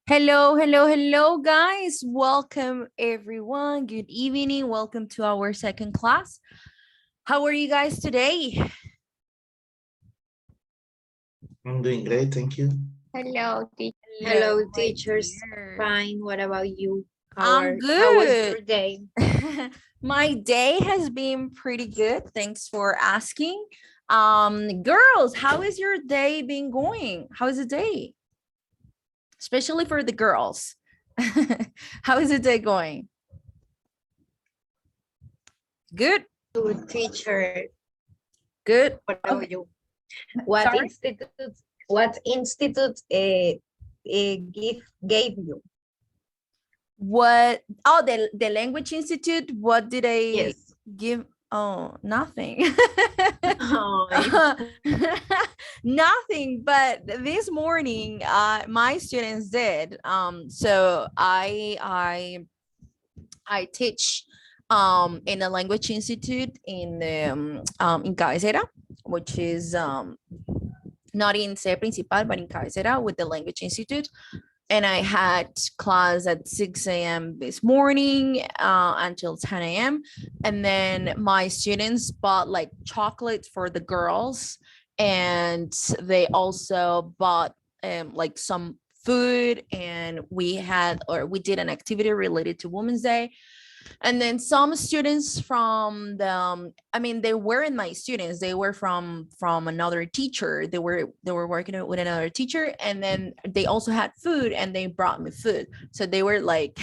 Hello, hello, hello, guys. Welcome, everyone. Good evening. Welcome to our second class. How are you guys today? I'm doing great, thank you. Hello, Hello, hello, my teachers. dear. Fine. What about you? I'm How was good. your day? My day has been pretty good. Thanks for asking. Girls, how is your day been going? How is the day? Especially for the girls. How is the day going? Good? Good teacher. Good. What Okay. about you? What Sorry. institute? What institute gave you? What? Oh, the language institute. What did I Yes. give? Oh, nothing. Oh, Nothing. But this morning, my students did. So I teach in a language institute in Cabecera, which is not in sede principal, but in Cabecera with the language institute. And I had class at 6 a.m. this morning until 10 a.m. And then my students bought like chocolates for the girls, and they also bought like some food, and we did an activity related to Women's Day. And then some students from the I mean, they weren't my students, they were from another teacher. They were working with another teacher, and then they also had food and they brought me food, so they were like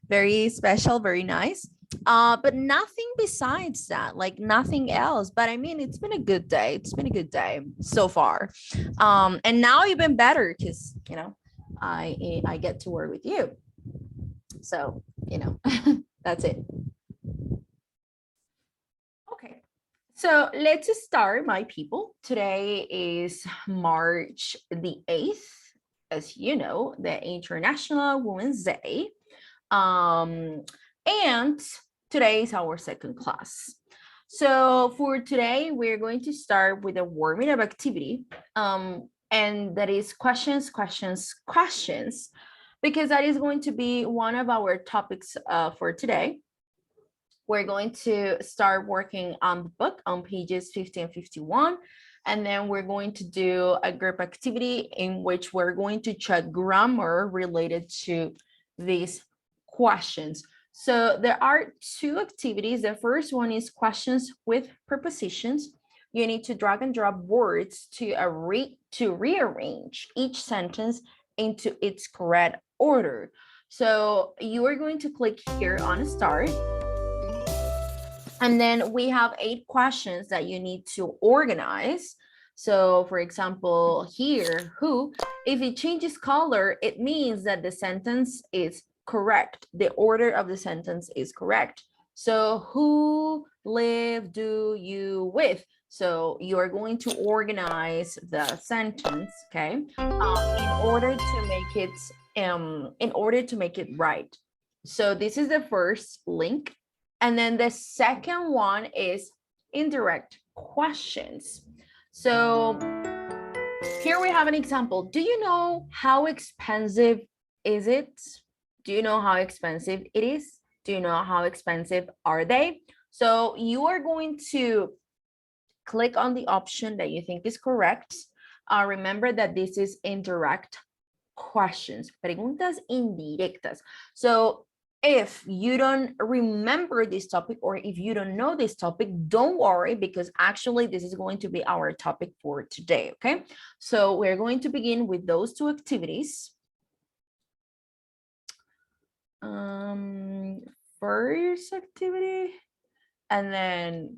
very special, very nice. But nothing besides that, like nothing else. But I mean, it's been a good day. It's been a good day so far. And now even better because I get to work with you, so that's it. Okay, so let's start, my people. Today is March the 8th, as you know, the International Women's Day. And today is our second class. So for today, we're going to start with a warming up activity. And that is questions, questions, questions, because that is going to be one of our topics for today. We're going to start working on the book on pages 50 and 51. And then we're going to do a group activity in which we're going to check grammar related to these questions. So there are two activities. The first one is questions with prepositions. You need to drag and drop words to rearrange each sentence into its correct order. So you are going to click here on start. And then we have 8 questions that you need to organize. So for example, here, who, if it changes color, it means that the sentence is correct. The order of the sentence is correct. So who live do you with? So you're going to organize the sentence, okay, in order to make it right. So this is the first link. And then the second one is indirect questions. So here we have an example. Do you know how expensive is it? Do you know how expensive it is? Do you know how expensive are they? So you are going to click on the option that you think is correct. Remember that this is indirect questions, preguntas indirectas. So if you don't remember this topic, or if you don't know this topic, don't worry, because actually this is going to be our topic for today, okay? So we're going to begin with those two activities. First activity, and then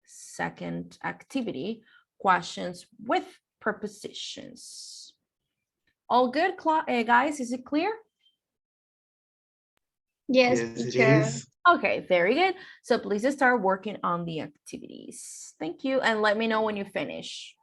second activity, questions with prepositions. All good, guys? Is it clear? yes, Yes, it teacher. is. Okay, very good. So please start working on the activities. Thank you. And let me know when you finish.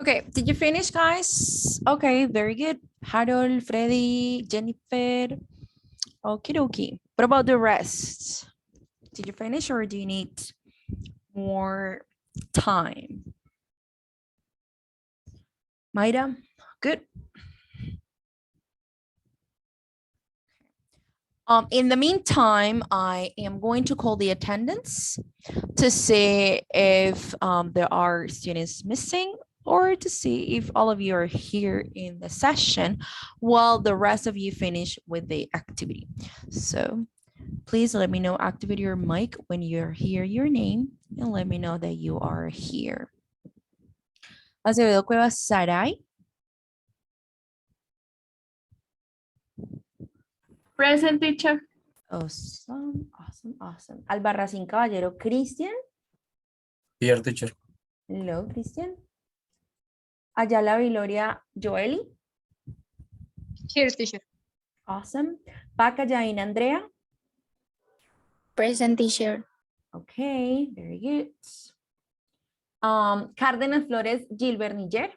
Okay, did you finish, guys? Okay, very good. Harold, Freddy, Jennifer. Okie dokie. What about the rest? Did you finish or do you need more time? Maida, good. In the meantime, I am going to call the attendance to see if there are students missing or to see if all of you are here in the session while the rest of you finish with the activity. So please let me know, activate your mic when you hear your name and let me know that you are here. Acevedo Cuevas Saray. Present, teacher. Awesome, awesome, awesome. Albarracín Caballero Cristian. Here, teacher. Hello, Cristian. Ayala Viloria Joeli. Here, teacher. Awesome. Paca Jain Andrea. Present, teacher. Okay, very good. Cárdenas Flores Gilbert Niger.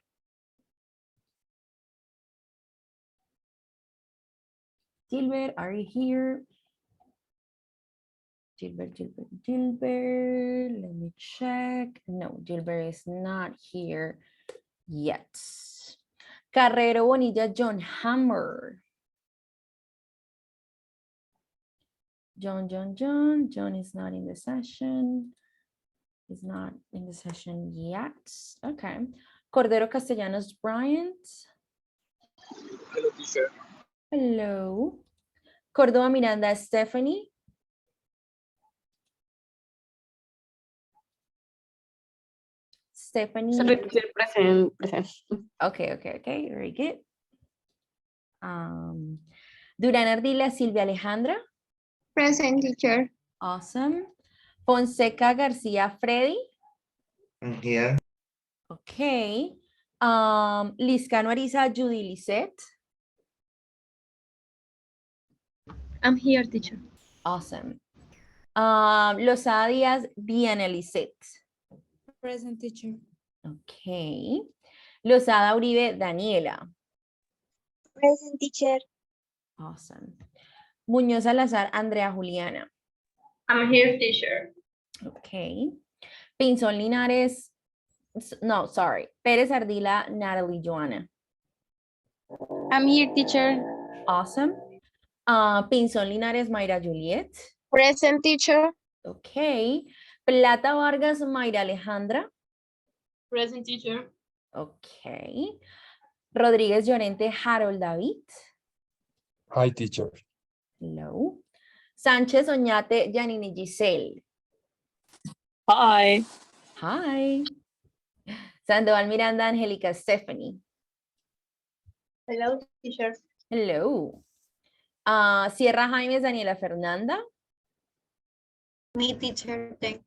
Gilbert, are you here? Gilbert. Let me check. No, Gilbert is not here yet. Carrero Bonilla John Hammer. John is not in the session. He's not in the session yet. Okay. Cordero Castellanos Bryant. Hello, teacher. Hello. Córdoba Miranda Stephanie. Stephanie. Sorry, teacher, present. Okay, very good. Durán Ardila Silvia Alejandra. Present, teacher. Awesome. Fonseca García Freddy. I'm here. Okay. Liscano Ariza Judy Lisette. I'm here, teacher. Awesome. Lozada Díaz Diana Lisette. Present, teacher. Okay. Lozada Uribe Daniela. Present, teacher. Awesome. Muñoz Salazar Andrea Juliana. I'm here, teacher. Okay. Pinzón Linares, no, sorry. Pérez Ardila Natalie Joana. I'm here, teacher. Awesome. Pinzón Linares Mayra Juliet. Present, teacher. Okay. Plata Vargas Mayra Alejandra. Present, teacher. Okay. Rodríguez Llorente Harold David. Hi, teacher. Hello. Sánchez Oñate Janine Giselle. Hi. Hi. Sandoval Miranda Angélica Stephanie. Hello, teacher. Hello. Sierra Jaimes Daniela Fernanda. Me, teacher. Thank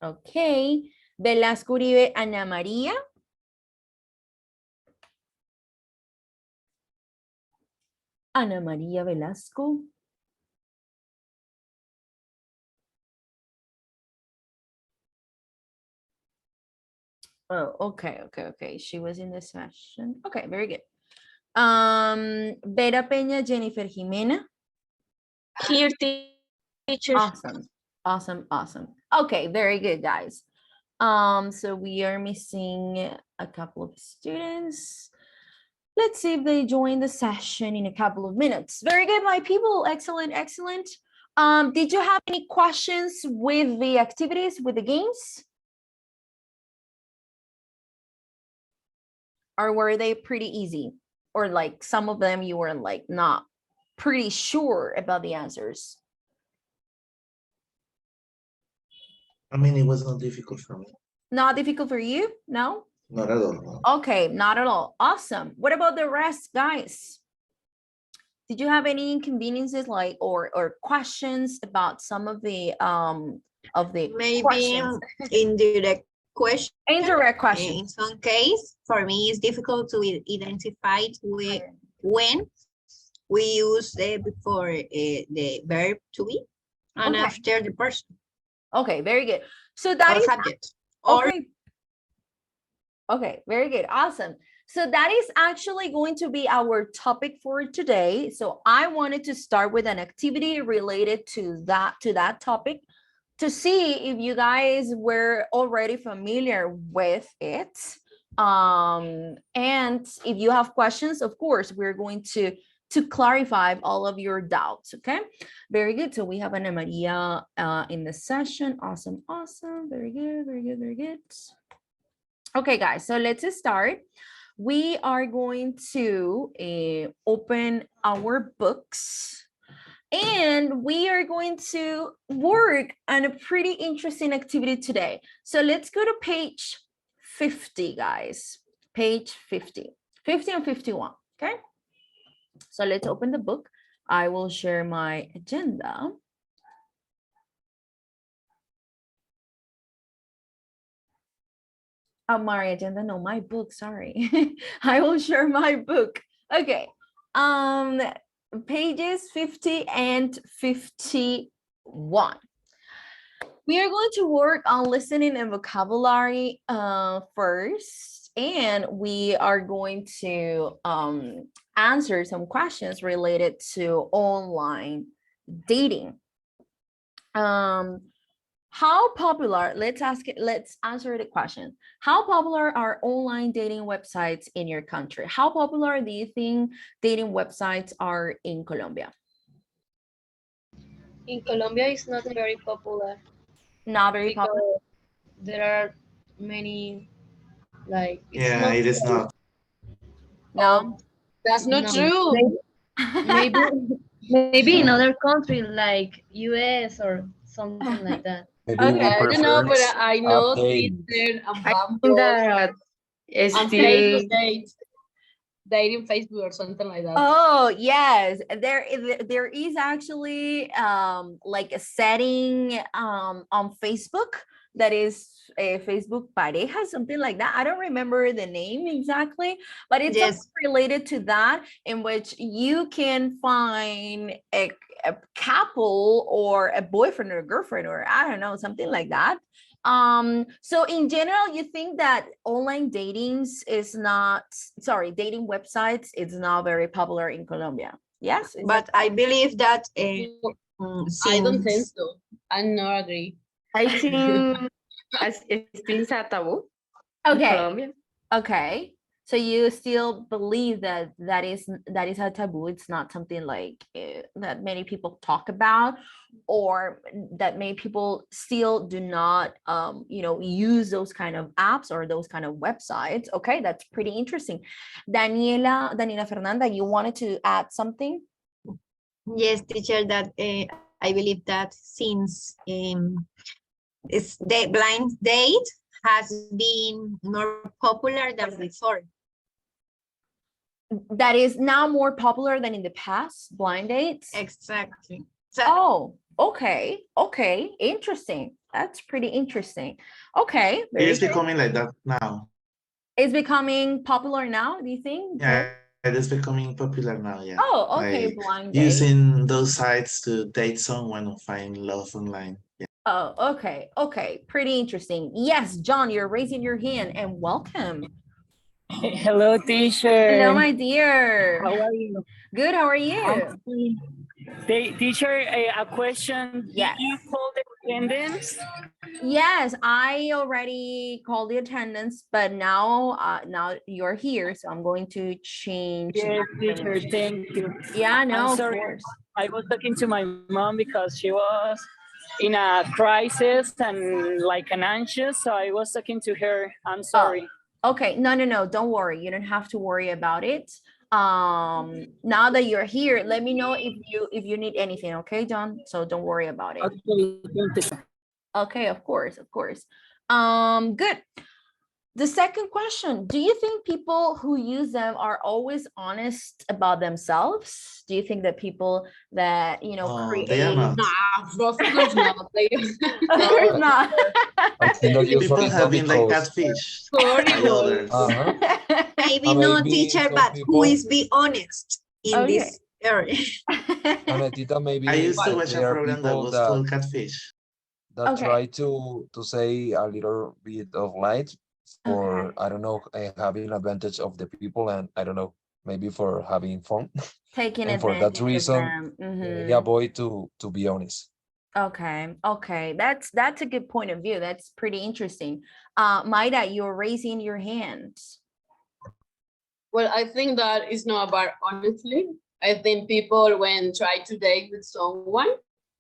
Okay. Velasco Uribe Ana María. Ana María Velasco. Oh, okay. She was in the session. Okay, very good. Vera Peña, Jennifer Jimena. Here, teacher. Awesome. Okay, very good, guys. So we are missing a couple of students. Let's see if they join the session in a couple of minutes. Very good, my people. Excellent. Did you have any questions with the activities, with the games? Or were they pretty easy? Or like some of them you were like not pretty sure about the answers? I mean, it was not difficult for me. Not difficult for you? No? Not at all. No. Okay, not at all. Awesome. What about the rest, guys? Did you have any inconveniences like or questions about some of the maybe questions? indirect question. Indirect In questions. some case, for me, it's difficult to identify when we use before the verb to be and Okay. after the person Okay, very good. So that or is subject. Or okay. Okay, very good. Awesome. So that is actually going to be our topic for today. So I wanted to start with an activity related to that topic to see if you guys were already familiar with it. And if you have questions, of course, we're going to clarify all of your doubts. Okay, very good. So we have Ana Maria in the session. Awesome, awesome. Very good, very good, very good. Okay, guys, so let's start. We are going to open our books and we are going to work on a pretty interesting activity today. So let's go to page 50, guys. Page 50, 50 and 51, okay? So let's open the book. I will share my agenda. Oh, my agenda, no, my book, sorry. I will share my book. Okay. Pages 50 and 51. We are going to work on listening and vocabulary first, and we are going to answer some questions related to online dating. How popular, let's answer the question. How popular are online dating websites in your country? How popular do you think dating websites are in Colombia? In Colombia, it's not very popular Not very popular. because there are many, like, it's Yeah, not it is not. No. That's not No. true. maybe in other countries like US or something like that. Maybe Okay, we I I don't know, prefer but I know update. Tinder and I Bumble think that and still Facebook dates, dating Facebook or something like that. Oh yes, there is actually like a setting on Facebook that is a Facebook pareja, something like that. I don't remember the name exactly, but it's Yes. something related to that in which you can find a couple or a boyfriend or a girlfriend or I don't know, something like that. So in general, you think that online datings is not, sorry, dating websites is not very popular in Colombia? Yes, is But that I believe that I don't think since so. I not agree. I think it still is a taboo in okay? Colombia. Okay, so you still believe that that is a taboo? It's not something like that many people talk about, or that many people still do not, use those kind of apps or those kind of websites. Okay, that's pretty interesting. Daniela Fernanda, you wanted to add something? yes, teacher, that I believe that since it's the blind date has been more popular than before. That is now more popular than in the past, blind dates? Exactly. So Oh, okay, interesting. That's pretty interesting. Okay, It is good. becoming like that now. It's becoming popular now, do you think? Yeah, it is becoming popular now, yeah. Oh, okay, Like blind date. using those sites to date someone or find love online. Yeah. Oh, okay, pretty interesting. Yes, John, you're raising your hand and welcome. Hello, teacher. Hello, my dear. How are you? Good, how are you? Teacher, a question. Yes. Did you call the attendance? Yes, I already called the attendance, but now you're here, so I'm going to change. Yes, teacher, thank you. Yeah, no, I'm of sorry. course. I was talking to my mom because she was in a crisis and like an anxious, so I was talking to her. I'm sorry. Okay, no, don't worry. You don't have to worry about it. Now that you're here, let me know if you need anything, okay, John? So don't worry about it. Okay, thank you. Okay, of course. Good. The second question, do you think people who use them are always honest about themselves? Do you think that people that, create... They are not. Nah, of course not. Like, Of course not. I think that People usually have been like because catfish by horrible. others. maybe Maybe no, teacher, some but who people- is be honest in Okay. this area? Anetita, maybe I used to that watch a there are program that people was that, called Catfish. that Okay. try to say a little bit of light, for, I don't know, having advantage of the people, and I don't know, maybe for having fun. Taking And for that advantage of reason, them. I avoid to be honest. Okay, okay, that's a good point of view. That's pretty interesting. Maida, you're raising your hand. Well, I think that is not about honestly. I think people when try to date with someone,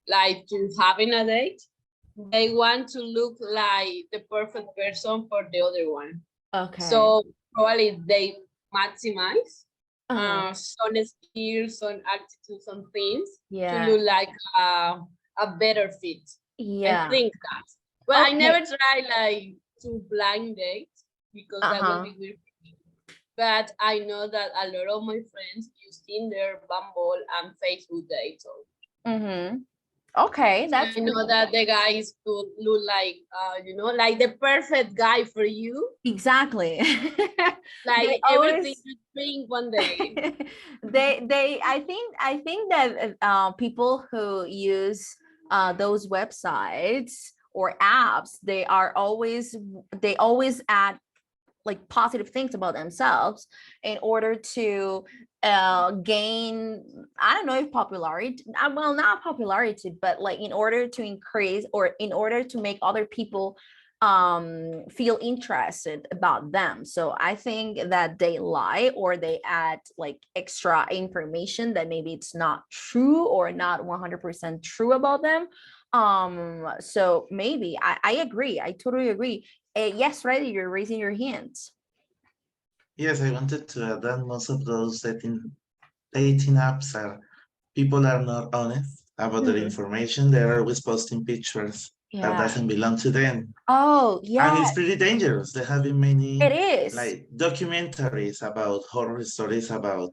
like to having a date, they want to look like the perfect person for the other one. Okay. So probably they maximize Uh-huh. some skills, some attitudes, some things to Yeah, look like a better fit. I yeah. think that. Well, I Okay. never try like to blind date because that will Uh-huh. be weird. But I know that a lot of my friends use Tinder, Bumble, and Facebook dates. So Mm-hmm. Okay, that's I know that the guys could look like, like the perfect guy for you. exactly. Like They everything always you think one day. they I think that people who use those websites or apps, they always add like positive things about themselves in order to gain, I don't know if popularity, well, not popularity, but like in order to increase or in order to make other people feel interested about them. So I think that they lie or they add like extra information that maybe it's not true or not 100% true about them. So maybe I agree, I totally agree. Yes, Freddy, you're raising your hands. Yes, I wanted to add that most of those dating apps are people are not honest about their Mhm. information. They're always posting pictures that Yeah. doesn't belong to them. Oh, And yeah, it's pretty dangerous. There have been many it is. like documentaries about horror stories about,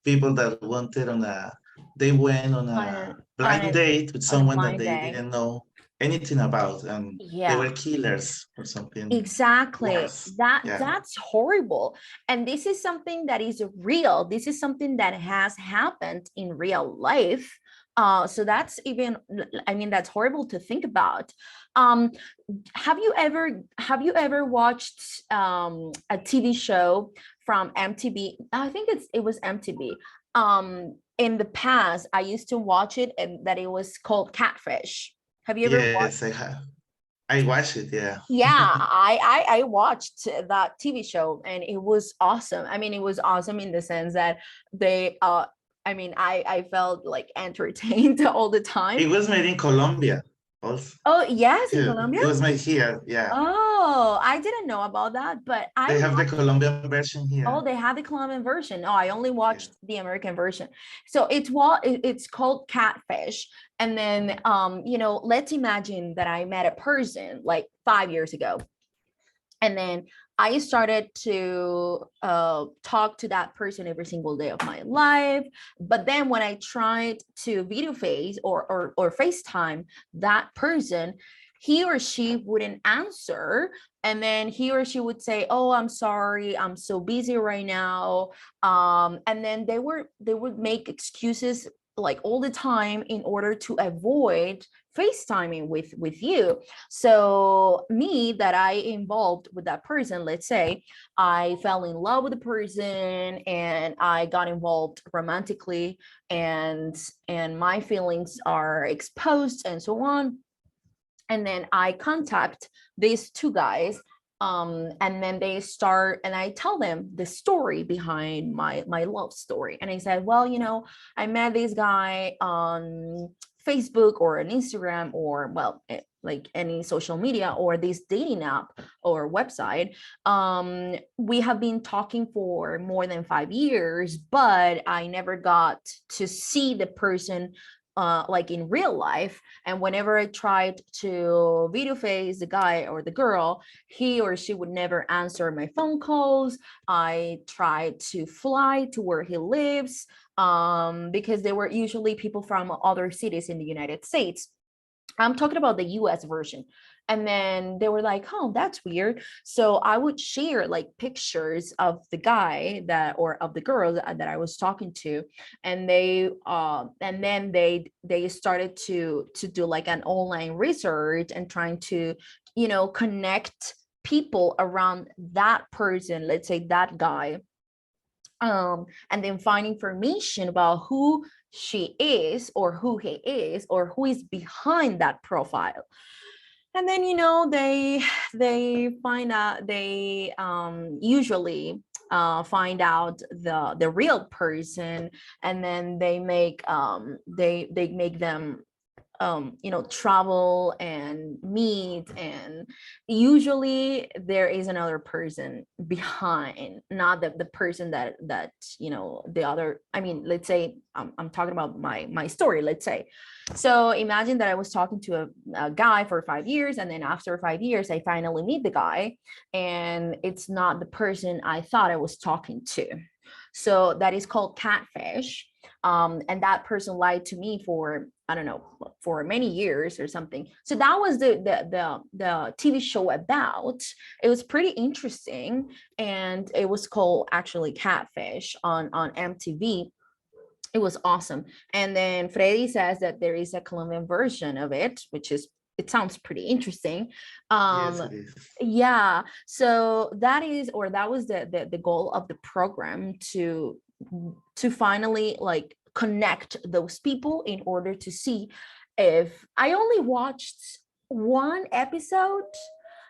people that they went on On a a, on blind a, date with on a someone that blind they day. didn't know anything about, and they Yeah. were killers or something Exactly. worse. That Yeah. that's horrible. And this is something that is real. This is something that has happened in real life. So that's even, I mean, that's horrible to think about. Um, have you ever watched a TV show from MTV? I think it was MTV. In the past, I used to watch it, and that it was called Catfish. Have you ever watched? Yes, I have. I watched it, yeah. Yeah, I watched that TV show and it was awesome. I mean, it was awesome in the sense that they I mean, I felt like entertained all the time. It was made in Colombia also. Oh, yes, in Too. Colombia. It was made here, yeah. Oh, I didn't know about that, but They have the Colombian version here. oh, they had the Colombian version. Oh, I only Yeah. watched the American version. So it's called Catfish. And then let's imagine that I met a person like 5 years ago. And then I started to talk to that person every single day of my life. But then when I tried to video face or FaceTime that person, he or she wouldn't answer. And then he or she would say, "Oh, I'm sorry, I'm so busy right now." And then they would make excuses like all the time in order to avoid FaceTiming with you. So me, that I involved with that person, let's say I fell in love with the person and I got involved romantically, and my feelings are exposed and so on. And then I contact these two guys, and then they start, and I tell them the story behind my love story. And I said, well, I met this guy on Facebook or on Instagram, or well, like any social media or this dating app or website. We have been talking for more than 5 years, but I never got to see the person like in real life. And whenever I tried to video face the guy or the girl, he or she would never answer my phone calls. I tried to fly to where he lives, because they were usually people from other cities in the United States. I'm talking about the US version. And then they were like, "Oh, that's weird." So I would share like pictures of the guy or of the girl that I was talking to. And then they started to do like an online research and trying to, connect people around that person, let's say that guy, and then find information about who she is or who he is or who is behind that profile. And then, you know, they find out, they usually find out the real person, and then they make they make them you know, travel and meet, and usually there is another person behind, not the person that you know, the other, I mean, let's say I'm talking about my story, let's say. So imagine that I was talking to a guy for 5 years, and then after 5 years I finally meet the guy, and it's not the person I thought I was talking to. So that is called catfish. And that person lied to me for, I don't know, for many years or something. So that was the TV show about. It was pretty interesting, and it was called actually Catfish on MTV. It was awesome. And then Freddy says that there is a Colombian version of it, which is, it sounds pretty interesting. Yes, it is. Yeah, so that is, or that was the goal of the program, to finally like connect those people in order to see if, I only watched one episode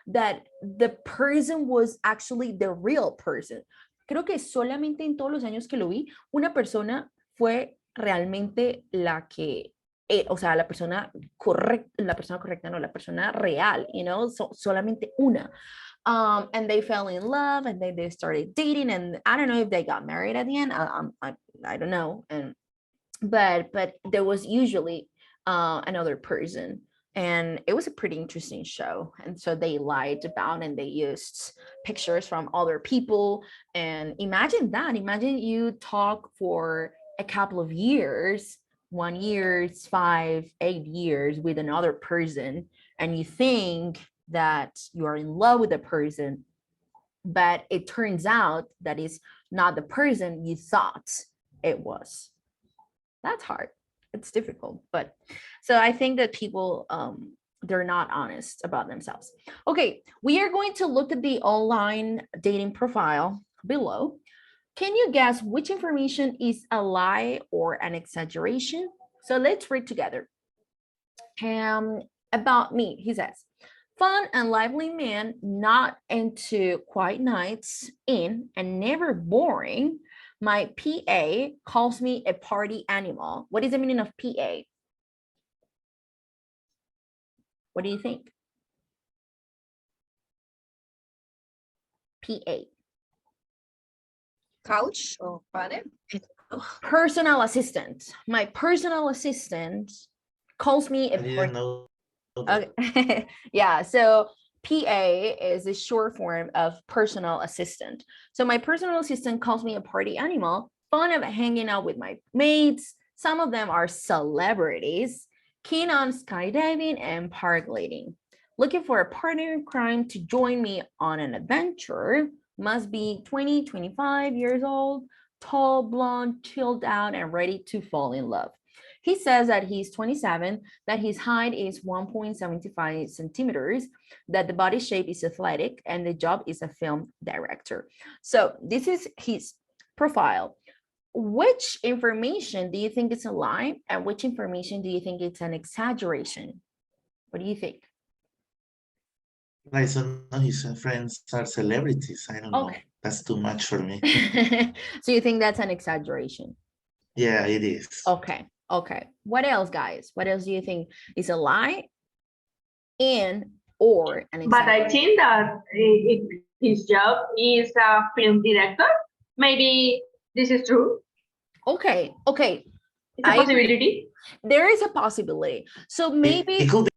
that the person was actually the real person. Creo que solamente en todos los años que lo vi, una persona fue realmente la que, o sea, la persona correcta, no, la persona real, you know, solamente una. And they fell in love, and they started dating, and I don't know if they got married at the end. I don't know. And but there was usually another person, and it was a pretty interesting show. And so they lied about, and they used pictures from other people. And imagine you talk for a couple of years, 1 year, 5, 8 years with another person, and you think that you are in love with the person, but it turns out that it's not the person you thought it was. That's hard. It's difficult. But so I think that people, they're not honest about themselves. Okay, we are going to look at the online dating profile below. Can you guess which information is a lie or an exaggeration? So let's read together. About me, he says, fun and lively man, not into quiet nights in, and never boring. My PA calls me a party animal. What is the meaning of PA? What do you think? PA. Couch or padre? Personal assistant. My personal assistant calls me I a didn't party. know that. Okay. Yeah, so PA is a short form of personal assistant. So my personal assistant calls me a party animal, fun of hanging out with my mates. Some of them are celebrities, keen on skydiving and paragliding. Looking for a partner in crime to join me on an adventure. Must be 20, 25 years old, tall, blonde, chilled out, and ready to fall in love. He says that he's 27, that his height is 1.75 centimeters, that the body shape is athletic, and the job is a film director. So this is his profile. Which information do you think is a lie, and which information do you think it's an exaggeration? What do you think? Like some of his friends are celebrities. I don't know. Okay. That's too much for me. So you think that's an exaggeration? Yeah, it is. Okay. What else, guys? What else do you think is a lie and or an exaggeration? But I think that if his job is a film director, maybe this is true. Okay. It's a possibility. There is a possibility. So maybe It could be.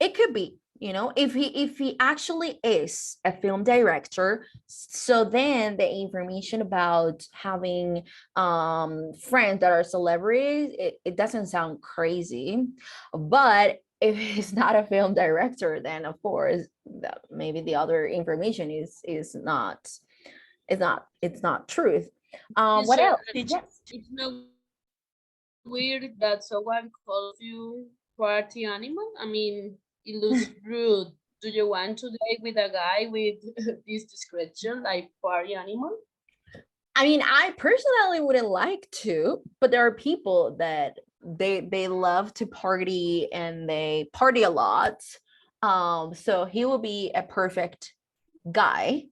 it could be, you know, if he actually is a film director, so then the information about having friends that are celebrities, it doesn't sound crazy. But if he's not a film director, then of course maybe the other information is not truth. What So else? it's not weird that someone calls you party animal. I mean, it looks rude Do you want to date with a guy with this description, like party animal? I mean, I personally wouldn't like to, but there are people that they love to party and they party a lot. So he will be a perfect guy.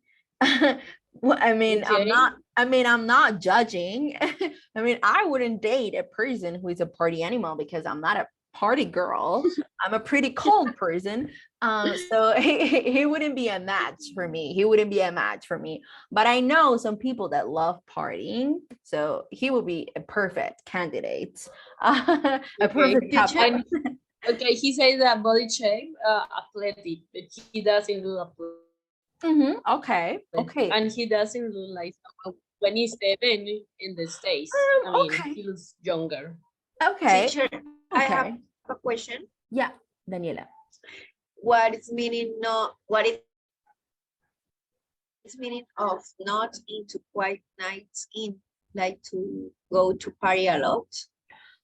Well, I mean, Okay. I'm not judging. I mean, I wouldn't date a person who is a party animal because I'm not a party girl. I'm a pretty cold person. So he wouldn't be a match for me. He wouldn't be a match for me. But I know some people that love partying, so he would be a perfect candidate. A perfect couple. And, okay, he says that body shape, athletic, but he doesn't look athletic. Okay. Okay. And he doesn't look like 27 in the States. I mean, Okay. he looks younger. Okay. Teacher, I have Okay. a question. Yeah, Daniela. What is meaning of not into quiet nights in, like to go to party a lot?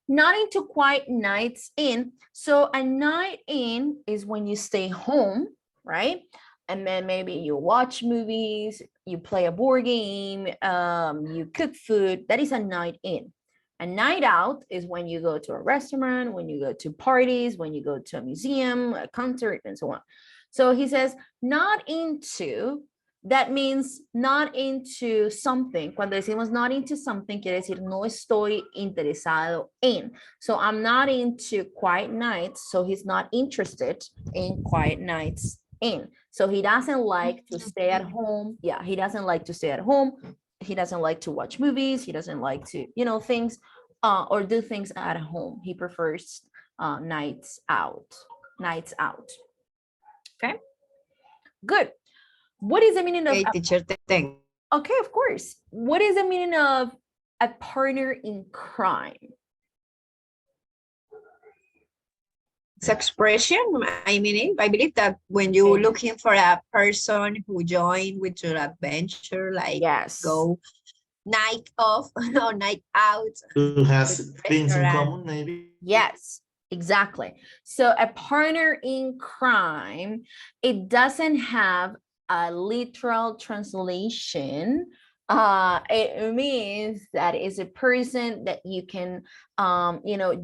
Not into quiet nights in. So a night in is when you stay home, right? And then maybe you watch movies, you play a board game, you cook food. That is a night in. A night out is when you go to a restaurant, when you go to parties, when you go to a museum, a concert, and so on. So he says, not into, that means not into something. Cuando decimos not into something, quiere decir no estoy interesado en. So I'm not into quiet nights, so he's not interested in quiet nights in. So he doesn't like to stay at home. Yeah, he doesn't like to stay at home. He doesn't like to watch movies. He doesn't like to, things or do things at home. He prefers nights out. Okay, good. What is the meaning of? Okay, teacher, thank. Okay, of course. What is the meaning of a partner in crime? It's expression. I believe that when you're looking for a person who join with your adventure, like Yes. go night off or night out. Who has things in common, maybe? Yes, exactly. So a partner in crime, it doesn't have a literal translation. It means that it's a person that you can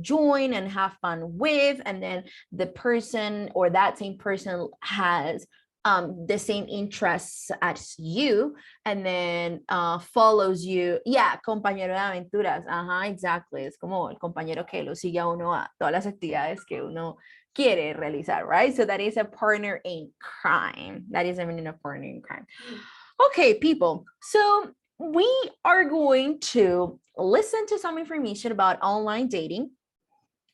join and have fun with, and then the person or that same person has the same interests as you, and then follows you. Yeah, compañero de aventuras. Exactly. Es como el compañero que lo sigue a uno a todas las actividades que uno quiere realizar, right? So that is a partner in crime. That is the meaning of partner in crime. Okay, people. So we are going to listen to some information about online dating,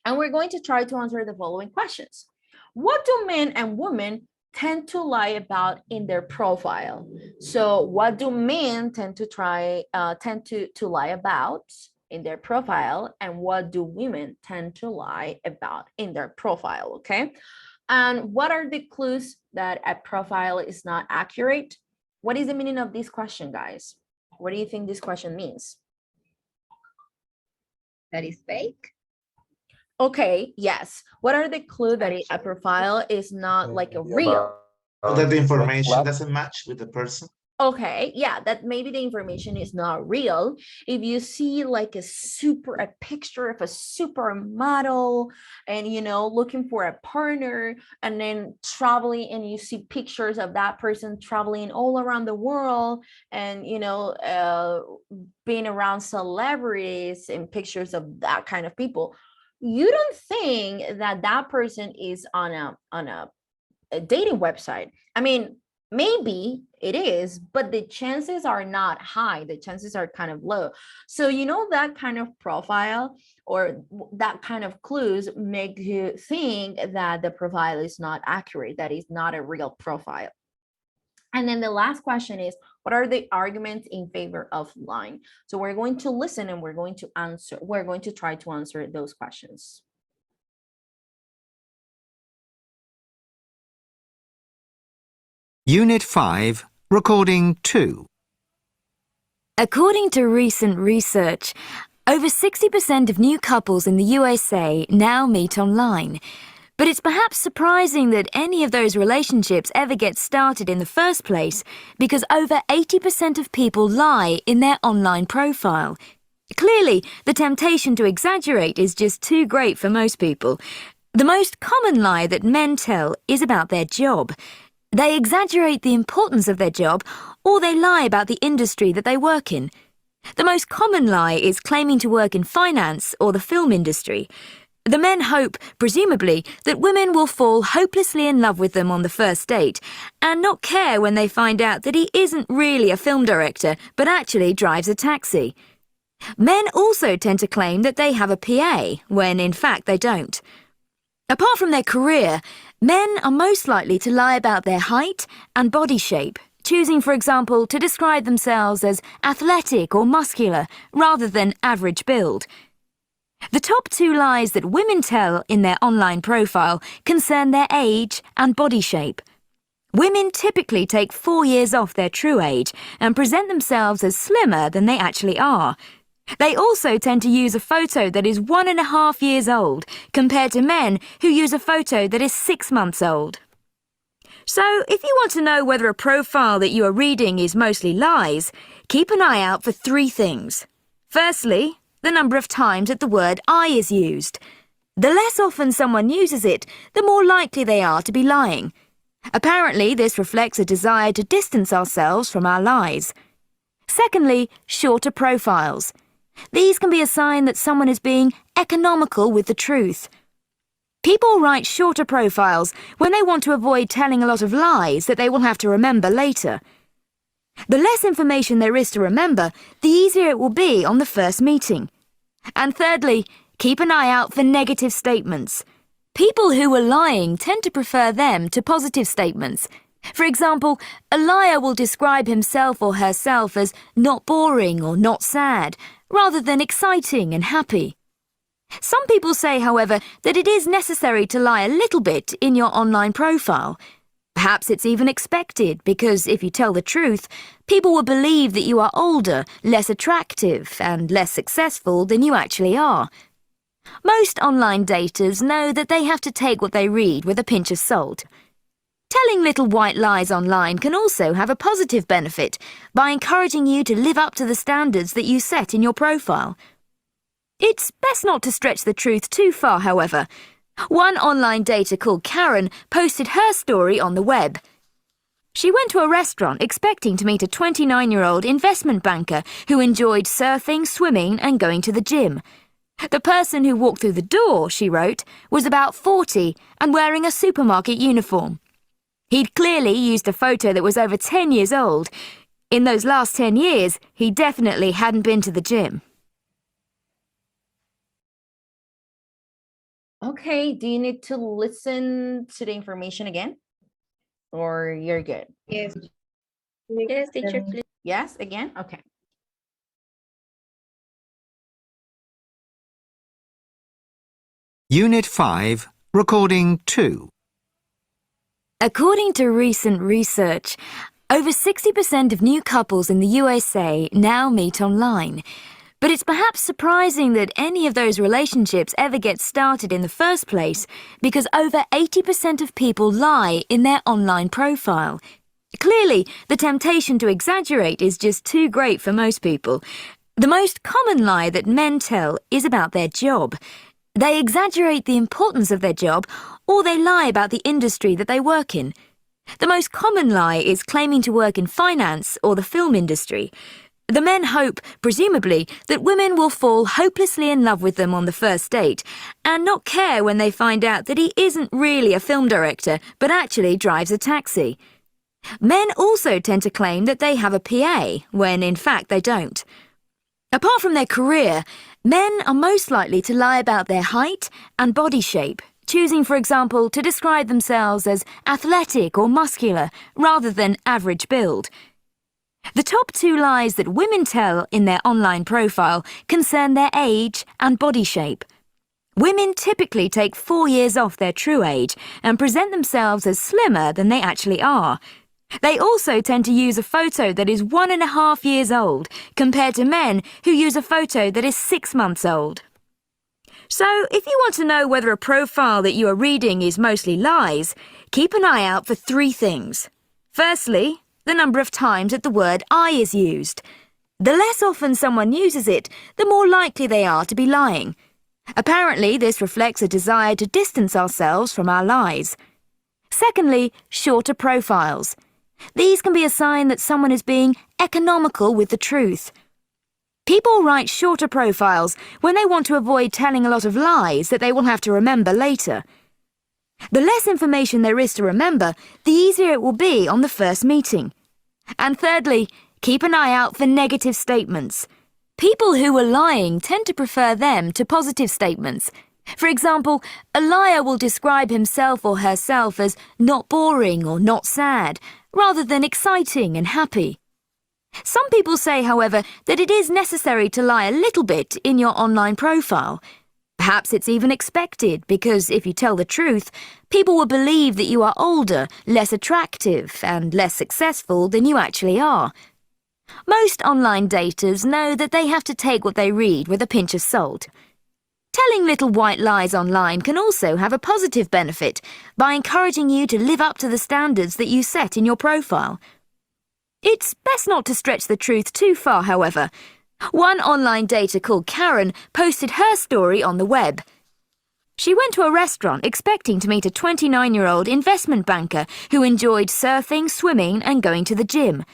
and we're going to try to answer the following questions. What do men and women tend to lie about in their profile? So what do men tend to lie about in their profile, and what do women tend to lie about in their profile? Okay, and what are the clues that a profile is not accurate? What is the meaning of this question, guys? What do you think this question means? That is fake. Okay, yes. What are the clues that a profile is not like a real? That the information doesn't match with the person. Okay, yeah, that maybe the information is not real. If you see like a picture of a supermodel and looking for a partner, and then traveling, and you see pictures of that person traveling all around the world, and being around celebrities and pictures of that kind of people, you don't think that that person is on a dating website. I mean, maybe it is, but the chances are not high. The chances are kind of low. So that kind of profile or that kind of clues make you think that the profile is not accurate, that is not a real profile. And then the last question is, what are the arguments in favor of lying? So we're going to listen and we're going to try to answer those questions. Unit 5, Recording 2. According to recent research, over 60% of new couples in the USA now meet online. But it's perhaps surprising that any of those relationships ever get started in the first place because over 80% of people lie in their online profile. Clearly, the temptation to exaggerate is just too great for most people. The most common lie that men tell is about their job. They exaggerate the importance of their job, or they lie about the industry that they work in. The most common lie is claiming to work in finance or the film industry. The men hope, presumably, that women will fall hopelessly in love with them on the first date and not care when they find out that he isn't really a film director but actually drives a taxi. Men also tend to claim that they have a PA when in fact they don't. Apart from their career, men are most likely to lie about their height and body shape, choosing, for example, to describe themselves as athletic or muscular rather than average build. The top 2 lies that women tell in their online profile concern their age and body shape. Women typically take 4 years off their true age and present themselves as slimmer than they actually are. They also tend to use a photo that is 1.5 years old, compared to men who use a photo that is 6 months old. So, if you want to know whether a profile that you are reading is mostly lies, keep an eye out for 3 things. Firstly, the number of times that the word I is used. The less often someone uses it, the more likely they are to be lying. Apparently, this reflects a desire to distance ourselves from our lies. Secondly, shorter profiles. These can be a sign that someone is being economical with the truth. People write shorter profiles when they want to avoid telling a lot of lies that they will have to remember later. The less information there is to remember, the easier it will be on the first meeting. And thirdly, keep an eye out for negative statements. People who are lying tend to prefer them to positive statements. For example, a liar will describe himself or herself as not boring or not sad, rather than exciting and happy. Some people say, however, that it is necessary to lie a little bit in your online profile. Perhaps it's even expected, because if you tell the truth, people will believe that you are older, less attractive, and less successful than you actually are. Most online daters know that they have to take what they read with a pinch of salt. Telling little white lies online can also have a positive benefit by encouraging you to live up to the standards that you set in your profile. It's best not to stretch the truth too far, however. One online dater called Karen posted her story on the web. She went to a restaurant expecting to meet a 29-year-old investment banker who enjoyed surfing, swimming, and going to the gym. The person who walked through the door, she wrote, was about 40 and wearing a supermarket uniform. He'd clearly used a photo that was over 10 years old. In those last 10 years, he definitely hadn't been to the gym. Okay, do you need to listen to the information again? Or you're good? Yes. Yes, teacher, please. Yes, again? Okay. Unit 5, Recording 2. According to recent research, over 60% of new couples in the USA now meet online. But it's perhaps surprising that any of those relationships ever get started in the first place because over 80% of people lie in their online profile. Clearly, the temptation to exaggerate is just too great for most people. The most common lie that men tell is about their job. They exaggerate the importance of their job, or they lie about the industry that they work in. The most common lie is claiming to work in finance or the film industry. The men hope, presumably, that women will fall hopelessly in love with them on the first date and not care when they find out that he isn't really a film director but actually drives a taxi. Men also tend to claim that they have a PA when in fact they don't. Apart from their career, men are most likely to lie about their height and body shape, choosing, for example, to describe themselves as athletic or muscular rather than average build. The top 2 lies that women tell in their online profile concern their age and body shape. Women typically take 4 years off their true age and present themselves as slimmer than they actually are. They also tend to use a photo that is 1.5 years old, compared to men who use a photo that is 6 months old. So, if you want to know whether a profile that you are reading is mostly lies, keep an eye out for 3 things. Firstly, the number of times that the word I is used. The less often someone uses it, the more likely they are to be lying. Apparently, this reflects a desire to distance ourselves from our lies. Secondly, shorter profiles. These can be a sign that someone is being economical with the truth. People write shorter profiles when they want to avoid telling a lot of lies that they will have to remember later. The less information there is to remember, the easier it will be on the first meeting. And thirdly, keep an eye out for negative statements. People who are lying tend to prefer them to positive statements. For example, a liar will describe himself or herself as not boring or not sad, rather than exciting and happy. Some people say, however, that it is necessary to lie a little bit in your online profile. Perhaps it's even expected, because if you tell the truth, people will believe that you are older, less attractive, and less successful than you actually are. Most online daters know that they have to take what they read with a pinch of salt. Telling little white lies online can also have a positive benefit by encouraging you to live up to the standards that you set in your profile. It's best not to stretch the truth too far, however. One online dater called Karen posted her story on the web. She went to a restaurant expecting to meet a 29-year-old investment banker who enjoyed surfing, swimming, and going to the gym.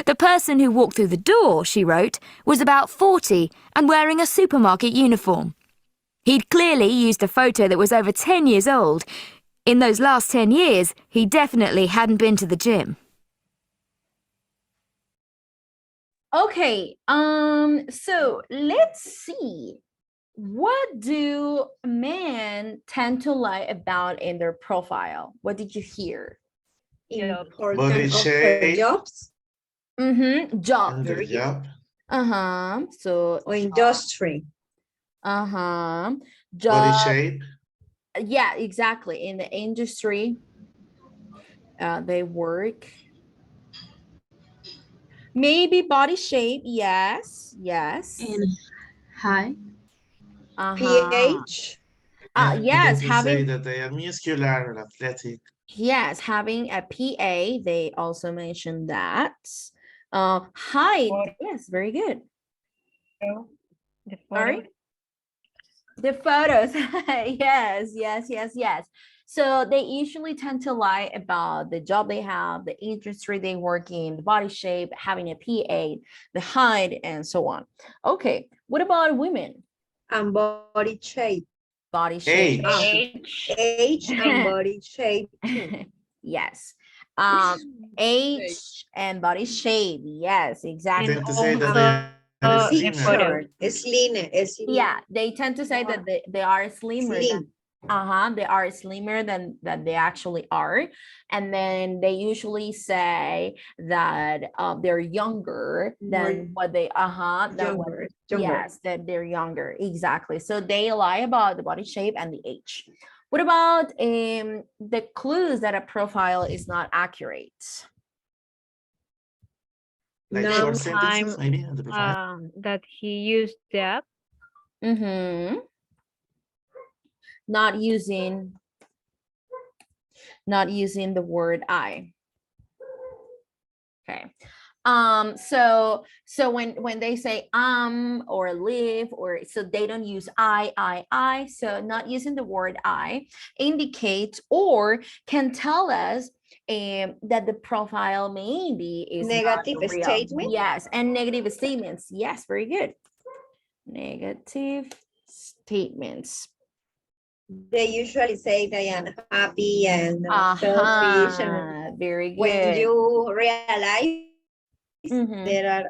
The person who walked through the door, she wrote, was about 40 and wearing a supermarket uniform. He'd clearly used a photo that was over 10 years old. In those last 10 years, he definitely hadn't been to the gym. Okay, so let's see. What do men tend to lie about in their profile? What did you hear? Body shape. Jobs Job. And the job. So or industry. job. Body shape. Yeah, exactly. In the industry, they work. Maybe body shape. Yes. And height. pH. And Yes, they can say that they are muscular or athletic. Yes, having a PA. They also mentioned that. Height. Yes, very good. Sorry? The photos. Yes. So they usually tend to lie about the job they have, the industry they work in, the body shape, having a PA, the height, and so on. Okay, what about women? And body shape. Body shape. Age and body shape. Yes. Age and body shape. Yes, exactly. Tend to say that they are slimmer. Slimmer. Yeah, they tend to say that they are slimmer. Slim. They are slimmer than they actually are. And then they usually say that they're younger than what they Younger. Yes, that they're younger. Exactly. So they lie about the body shape and the age. What about the clues that a profile is not accurate? Like short sentences, maybe, on the profile. That he used the app. Not using the word I. Okay. So when they say or live, or so they don't use I. So not using the word I indicates or can tell us that the profile maybe is Negative not real. statement. Yes, and negative statements. Yes, very good. Negative statements. They usually say they are happy and selfish. And very good. When you realize there are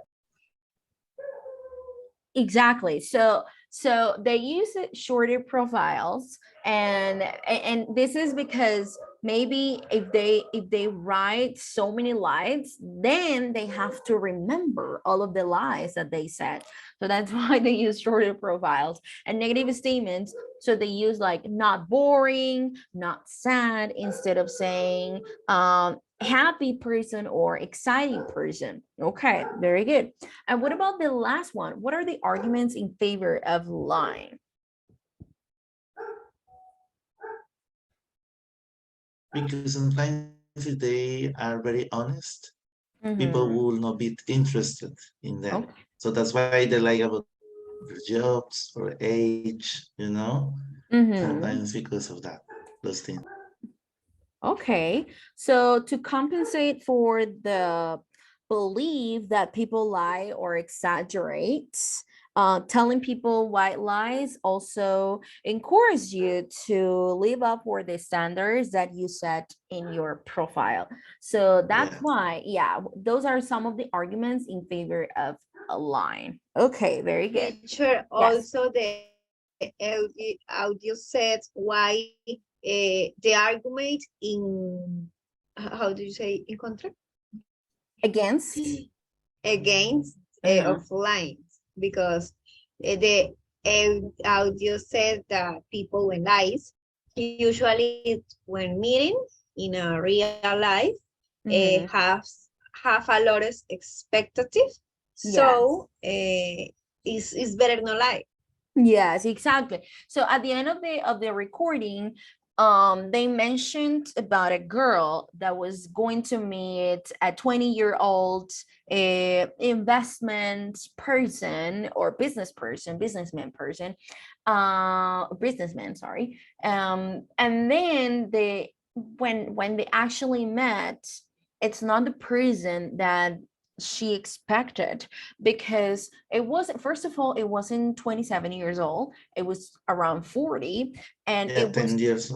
exactly. So they use shorter profiles, and this is because maybe if they write so many lies, then they have to remember all of the lies that they said. So that's why they use shorter profiles. And negative statements, so they use like not boring, not sad, instead of saying happy person or exciting person. Okay, very good. And what about the last one? What are the arguments in favor of lying? because sometimes if they are very honest, people Mhm. will not be interested in them. Okay. So that's why they like about their jobs or age, you know, Mhm. sometimes because of that, those things. Okay, so to compensate for the belief that people lie or exaggerate, telling people white lies also encourage you to live up for the standards that you set in your profile. So that's Yeah. why, yeah, those are some of the arguments in favor of a line. Okay, very good. Teacher, Yes. also the audio said why the argument in, how do you say, in contra? Against. Against Mhm. of lines, because the audio said that people when lies, usually when meeting in a real life, Mhm. have a lot of expectative, Yes. so it's better not lie. Yes, exactly. So at the end of the recording, they mentioned about a girl that was going to meet a 20-year-old investment person or businessman person, businessman, sorry. And then when they actually met, it's not the person that she expected, because it wasn't, first of all, it wasn't 27 years old, it was around 40, and Yeah, it 10 was, years,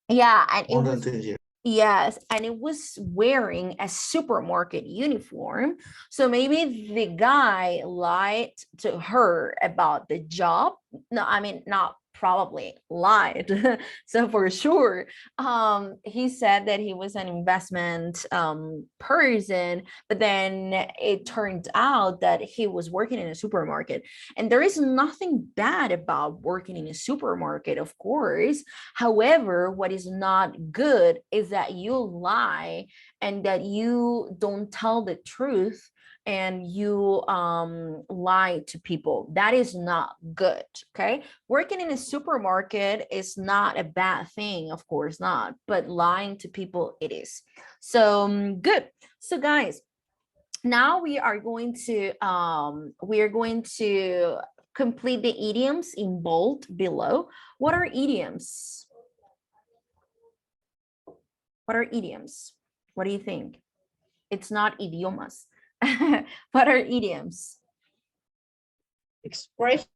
yeah, and it more than was, 10 years. yes, and it was wearing a supermarket uniform. So maybe the guy lied to her about the job. No, I mean, not probably lied. So for sure, he said that he was an investment person, but then it turned out that he was working in a supermarket. And there is nothing bad about working in a supermarket, of course. However, what is not good is that you lie and that you don't tell the truth and you lie to people. That is not good. Okay, working in a supermarket is not a bad thing, of course not, but lying to people, it is. So good. So guys, now we are going to complete the idioms in bold below. What are idioms? What are idioms? What do you think? It's not idiomas. What are idioms? Expressions,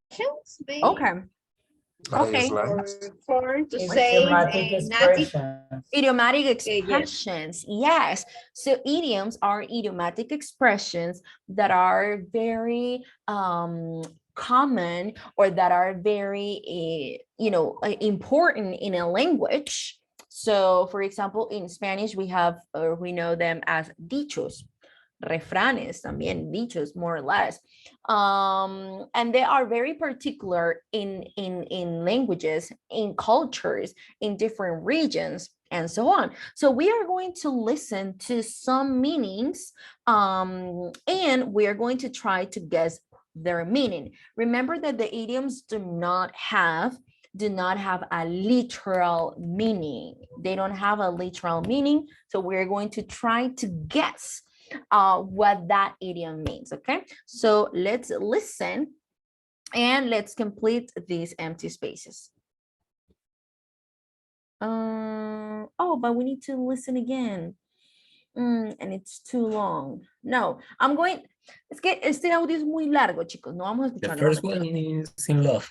maybe, Okay. Okay. Slangs. for to say Idiomatic native. expressions. Idiomatic Yes. expressions. Yes. So idioms are idiomatic expressions that are very common, or that are very important in a language. So for example, in Spanish we have, or we know them as dichos, refranes, también dichos, more or less. And they are very particular in languages, in cultures, in different regions, and so on. So we are going to listen to some meanings, and we are going to try to guess their meaning. Remember that the idioms do not have a literal meaning. They don't have a literal meaning. So we're going to try to guess what that idiom means. Okay, so let's listen and let's complete these empty spaces. Oh, but we need to listen again. And it's too long. No, I'm going. Es que este audio es muy largo, chicos. No vamos a The escucharlo. first one is in love.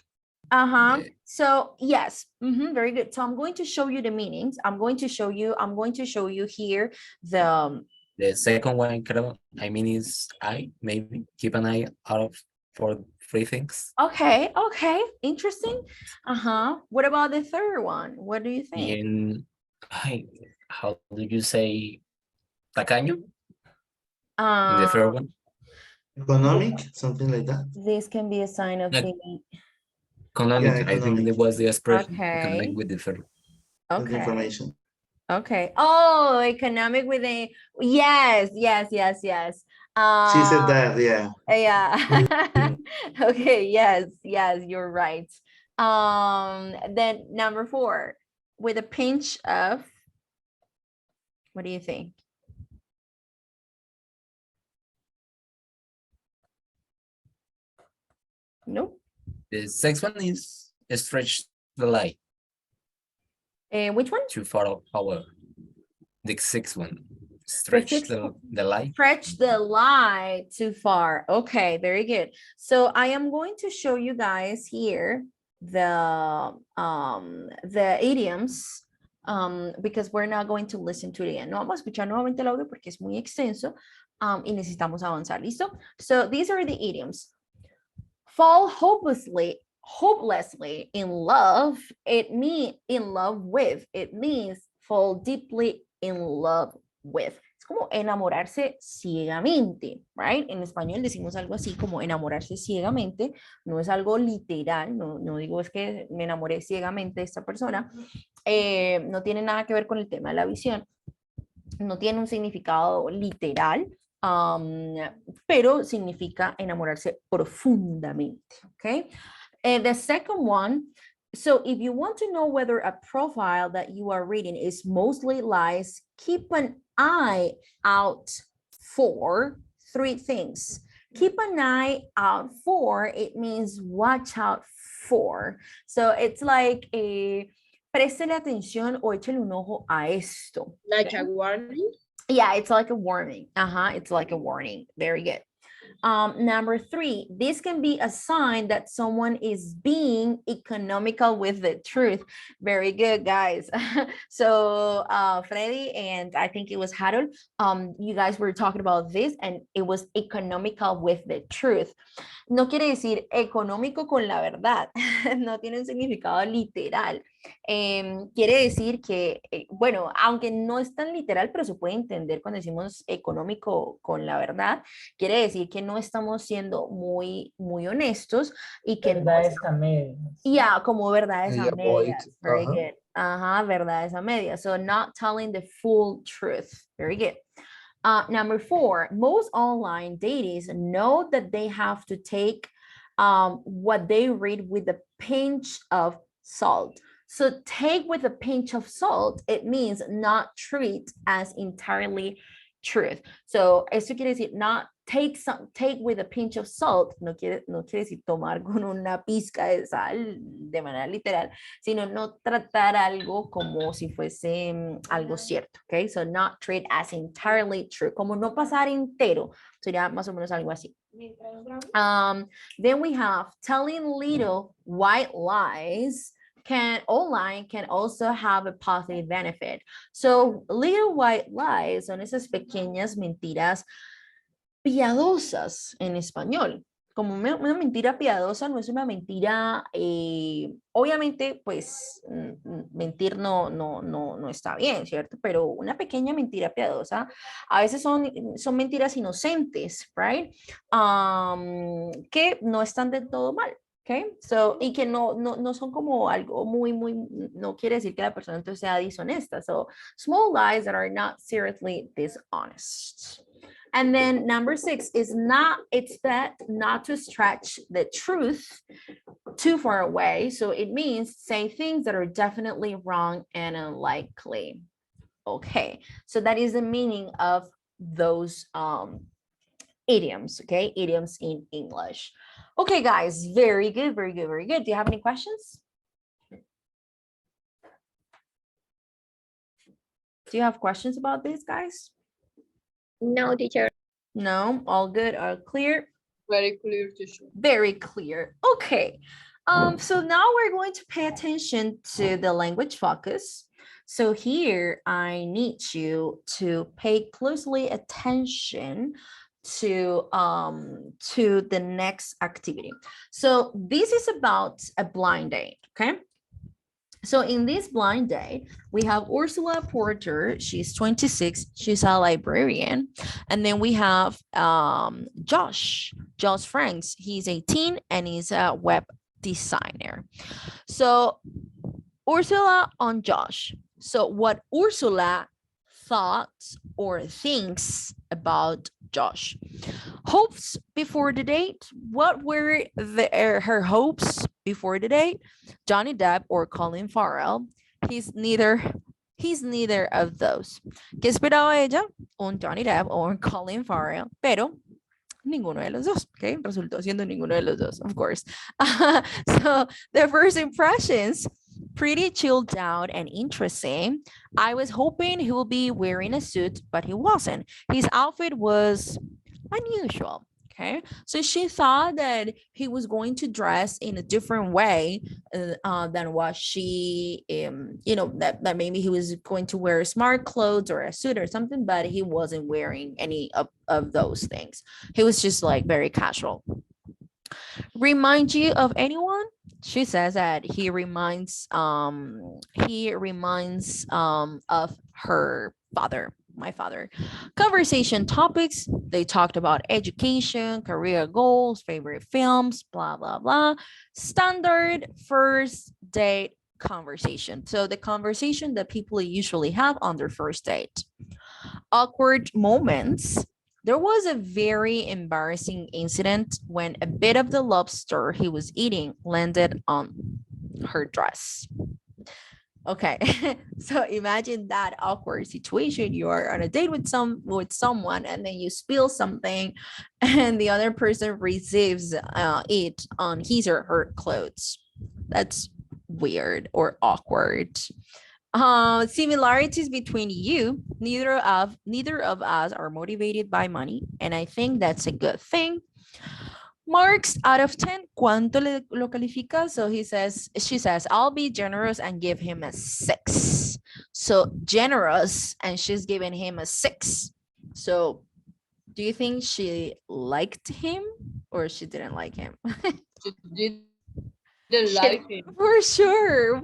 So yes, very good. So I'm going to show you the meanings. I'm going to show you here The second one, creo, I mean, is maybe keep an eye out for free things. Okay, interesting. What about the third one? What do you think? And how do you say tacaño in the third one? Economic, something like that. This can be a sign of Like, the economic, I think economic. that was the expression. Okay. Economic with the third. Okay. Information. Okay. Oh, economic with a yes. She said that, yeah. Yeah. Okay, yes, you're right. Then number 4, with a pinch of What do you think? Nope. The sixth one is stretch the light Which one? too far away. The sixth one, The stretch sixth the light. Stretch the lie too far. Okay, very good. So I am going to show you guys here the idioms because we're not going to listen to it again. No vamos a escuchar nuevamente el audio porque es muy extenso y necesitamos avanzar. ¿Listo? So these are the idioms. Fall hopelessly in love. It means in love with. It means fall deeply in love with. Es como enamorarse ciegamente, right? En español decimos algo así como enamorarse ciegamente. No es algo literal, no digo es que me enamoré ciegamente de esta persona. No tiene nada que ver con el tema de la visión. No tiene un significado literal, pero significa enamorarse profundamente, okay? The second one, so if you want to know whether a profile that you are reading is mostly lies, keep an eye out for three things. Keep an eye out for, it means watch out for. So it's like a, préstele atención o échale un ojo a esto. Like a warning? Yeah, it's like a warning. It's like a warning. Very good. Number three, this can be a sign that someone is being economical with the truth. Very good, guys. So Freddy and I think it was Harold, you guys were talking about this and it was economical with the truth. No quiere decir económico con la verdad. No tiene un significado literal. Quiere decir que, bueno, aunque no es tan literal, pero se puede entender cuando decimos económico con la verdad, quiere decir que no estamos siendo muy honestos y que verdades a medias. Yeah, como verdades a Yeah, medias. Very uh-huh. good. Verdades a medias. So not telling the full truth. Very good. Number four, most online datings know that they have to take what they read with a pinch of salt. So take with a pinch of salt, it means not treat as entirely truth. So esto quiere decir not take with a pinch of salt, no quiere decir tomar con una pizca de sal de manera literal, sino no tratar algo como si fuese algo cierto, okay? So not treat as entirely true, como no pasar entero, sería más o menos algo así. Then we have telling little white lies online can also have a positive benefit. So little white lies son esas pequeñas mentiras piadosas en español. Como una mentira piadosa no es una mentira, obviamente pues mentir no está bien, ¿cierto? Pero una pequeña mentira piadosa a veces son mentiras inocentes, right? Que no están del todo mal. Okay, so, y que no son como algo muy, no quiere decir que la persona entonces sea deshonesta. So, small lies that are not seriously dishonest. And then number six is it's that not to stretch the truth too far away. So it means say things that are definitely wrong and unlikely. Okay, so that is the meaning of those idioms, okay? Idioms in English. Okay, guys, very good, very good, very good. Do you have any questions? Do you have questions about this, guys? No, teacher. No, all good, all clear? Very clear, teacher. Very clear. Okay, so now we're going to pay attention to the language focus. So here I need you to pay closely attention to the next activity. So this is about a blind date, okay? So in this blind date, we have Ursula Porter, she's 26, she's a librarian. And then we have Josh Franks, he's 18 and he's a web designer. So Ursula on Josh. So what Ursula thought or thinks about Josh. Hopes before the date. What were her hopes before the date? Johnny Depp or Colin Farrell. He's neither He's neither of those. ¿Qué esperaba ella? Un Johnny Depp o un Colin Farrell, pero ninguno de los dos, okay? Resultó siendo ninguno de los dos, of course. So the first impressions, pretty chilled out and interesting. I was hoping he would be wearing a suit, but he wasn't. His outfit was unusual. Okay, so she thought that he was going to dress in a different way than what she, that maybe he was going to wear smart clothes or a suit or something, but he wasn't wearing any of those things. He was just like very casual. Remind you of anyone? She says that he reminds of her father, my father. Conversation topics, they talked about education, career goals, favorite films, blah blah blah. Standard first date conversation. So the conversation that people usually have on their first date. Awkward moments. There was a very embarrassing incident when a bit of the lobster he was eating landed on her dress. Okay, so imagine that awkward situation. You are on a date with someone, and then you spill something, and the other person receives it on his or her clothes. That's weird or awkward. Similarities between you. Neither of us are motivated by money, and I think that's a good thing. Marks out of 10, ¿cuánto lo califica? So she says, I'll be generous and give him a 6. So generous, and she's giving him a 6. So do you think she liked him or she didn't like him? She didn't like him. For sure.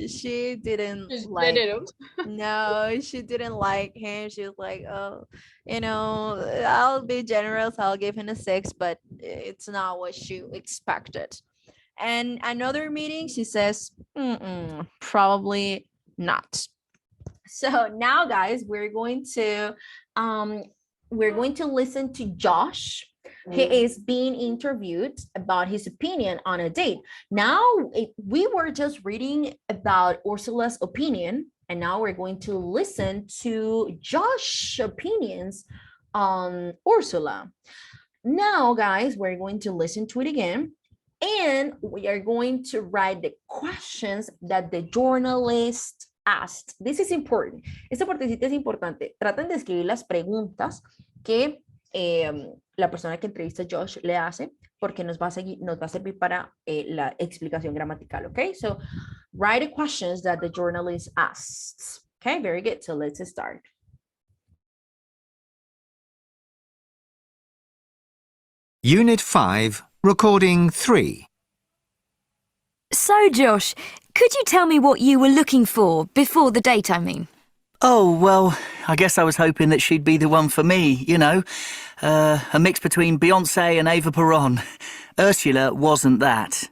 She didn't like him. No, she didn't like him. She was like, oh, I'll be generous. I'll give him a 6, but it's not what she expected. And another meeting, she says, probably not. So now, guys, we're going to listen to Josh. He is being interviewed about his opinion on a date. Now, we were just reading about Ursula's opinion, and now we're going to listen to Josh's opinions on Ursula. Now, guys, we're going to listen to it again, and we are going to write the questions that the journalist asked. This is important. Esta partecita es importante. Traten de escribir las preguntas que la persona que entrevista a Josh le hace, porque nos va a servir para la explicación gramatical, okay? So write the questions that the journalist asks. Okay, very good. So let's start. Unit 5, Recording 3. So, Josh, could you tell me what you were looking for before the date, I mean? Oh, well, I guess I was hoping that she'd be the one for me, a mix between Beyonce and Ava Peron. Ursula wasn't that.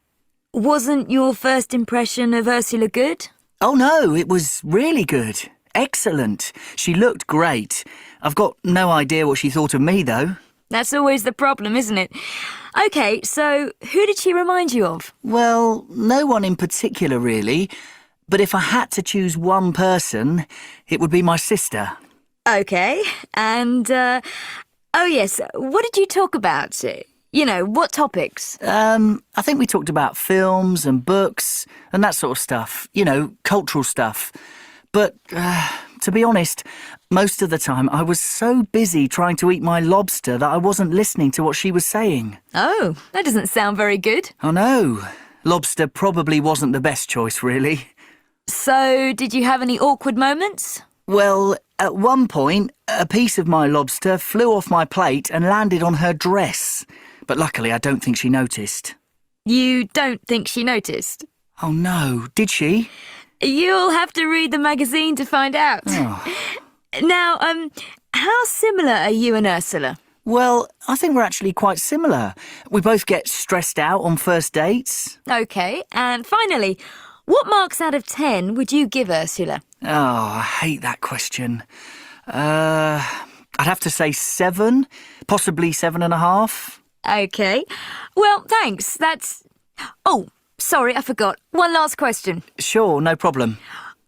Wasn't your first impression of Ursula good? Oh, no, it was really good. Excellent. She looked great. I've got no idea what she thought of me, though. That's always the problem, isn't it? OK, so who did she remind you of? Well, no one in particular, really. But if I had to choose one person, it would be my sister. OK, and, oh yes, what did you talk about? What topics? I think we talked about films and books and that sort of stuff. Cultural stuff. But, to be honest, most of the time I was so busy trying to eat my lobster that I wasn't listening to what she was saying. Oh, that doesn't sound very good. I know. Lobster probably wasn't the best choice, really. So, did you have any awkward moments? Well, at one point, a piece of my lobster flew off my plate and landed on her dress. But luckily, I don't think she noticed. You don't think she noticed? Oh, no. Did she? You'll have to read the magazine to find out. Oh. Now, how similar are you and Ursula? Well, I think we're actually quite similar. We both get stressed out on first dates. OK, and finally, what marks out of 10 would you give Ursula? Oh, I hate that question. I'd have to say 7, possibly 7.5. OK. Well, thanks. That's... Oh, sorry, I forgot. One last question. Sure, no problem.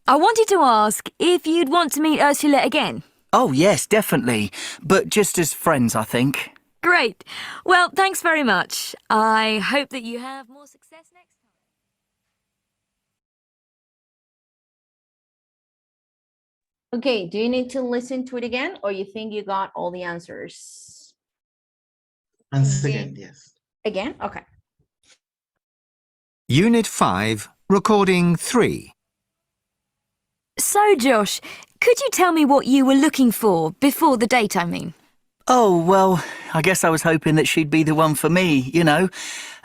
I wanted to ask if you'd want to meet Ursula again. Oh, yes, definitely. But just as friends, I think. Great. Well, thanks very much. I hope that you have more success next time. Okay, do you need to listen to it again, or you think you got all the answers? Once again, yes. Again? Okay. Unit 5, Recording 3. So, Josh, could you tell me what you were looking for before the date, I mean? Oh, well, I guess I was hoping that she'd be the one for me, you know.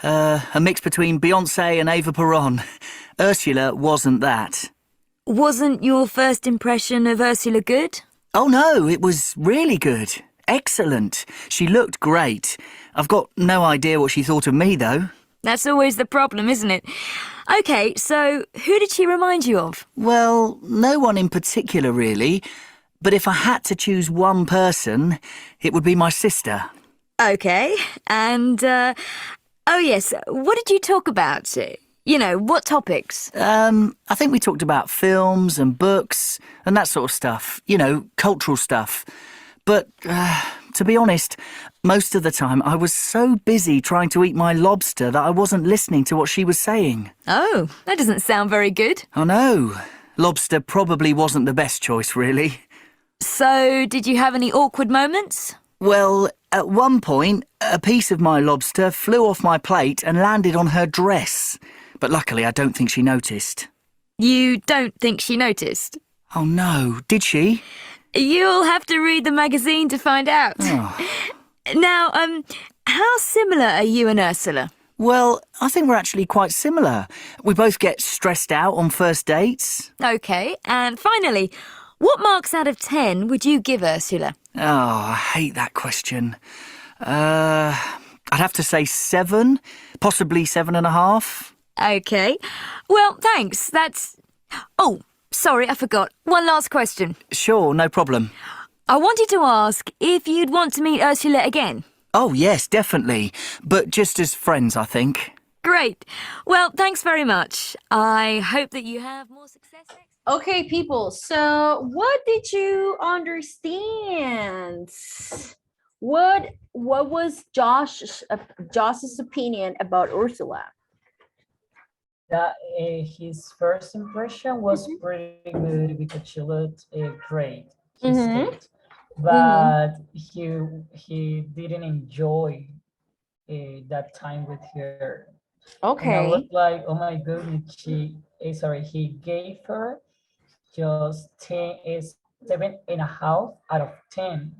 A mix between Beyonce and Ava Peron. Ursula wasn't that. Wasn't your first impression of Ursula good? Oh, no, it was really good. Excellent. She looked great. I've got no idea what she thought of me, though. That's always the problem, isn't it? Okay, so who did she remind you of? Well, no one in particular, really. But if I had to choose one person, it would be my sister. Okay, and, oh yes, what did you talk about? You know, what topics? I think we talked about films and books and that sort of stuff. You know, cultural stuff. But, to be honest, most of the time I was so busy trying to eat my lobster that I wasn't listening to what she was saying. Oh, that doesn't sound very good. I know. Lobster probably wasn't the best choice, really. So, did you have any awkward moments? Well, at one point, a piece of my lobster flew off my plate and landed on her dress. But luckily, I don't think she noticed. You don't think she noticed? Oh no, did she? You'll have to read the magazine to find out. Oh. Now, how similar are you and Ursula? Well, I think we're actually quite similar. We both get stressed out on first dates. Okay, and finally, what marks out of 10 would you give Ursula? Oh, I hate that question. I'd have to say 7, possibly 7.5. Okay. Well, thanks. That's... Oh, sorry, I forgot. One last question. Sure, no problem. I wanted to ask if you'd want to meet Ursula again. Oh, yes, definitely. But just as friends, I think. Great. Well, thanks very much. I hope that you have more success next time. Okay, people, so what did you understand? What was Josh's opinion about Ursula? That his first impression was pretty good because she looked great. He said, but he didn't enjoy that time with her. Okay. And I was like, oh my goodness, he gave her just 7.5 out of 10.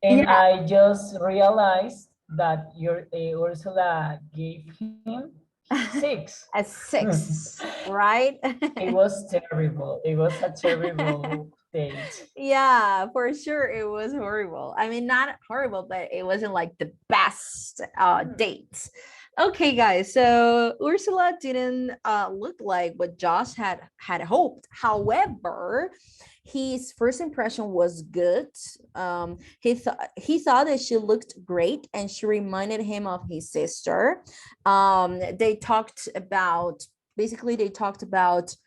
And Yeah. I just realized that Ursula gave him 6. A 6, right? It was terrible. It was a terrible date. Yeah, for sure it was horrible. I mean, not horrible, but it wasn't like the best date. Okay, guys, so Ursula didn't look like what Josh had hoped. However, his first impression was good. He thought that she looked great, and she reminded him of his sister. They talked about films.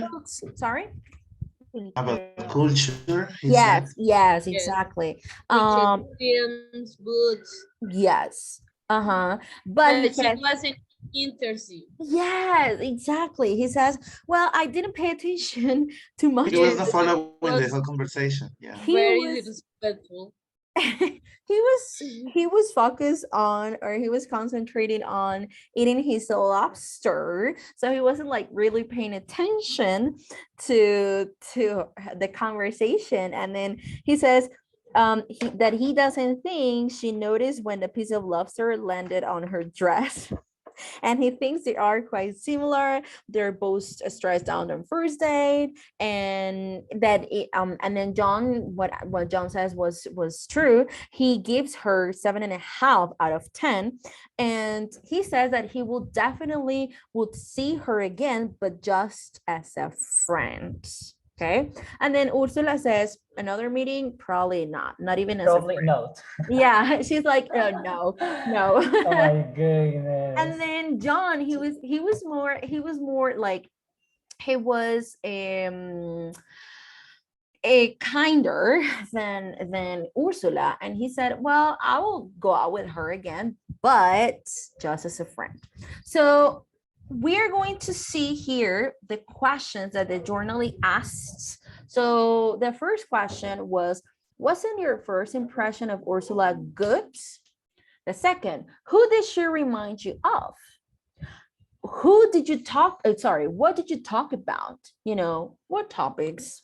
Books. Sorry. About culture. Yes, exactly. Films, books. Yes. But But she wasn't interested. yes, exactly. He says, well, I didn't pay attention too much. He was not following the whole conversation. Yeah. Very respectful. he was focused on, or he was concentrating on eating his lobster, so he wasn't like really paying attention to the conversation. And then he says that he doesn't think she noticed when the piece of lobster landed on her dress. And he thinks they are quite similar. They're both stressed out on first date, and that and then John, what John says was true. He gives her 7.5 out of 10, and he says that he will definitely would see her again, but just as a friend. Okay, and then Ursula says another meeting, probably not even as Probably a friend. not. Yeah, she's like, oh, no. Oh my goodness. And then John, he was more like he was a kinder than Ursula, and he said, well, I will go out with her again, but just as a friend. So we are going to see here the questions that the journalist asks. So the first question was, wasn't your first impression of Ursula good? The second, who did she remind you of? Who did you talk, what did you talk about? You know, what topics?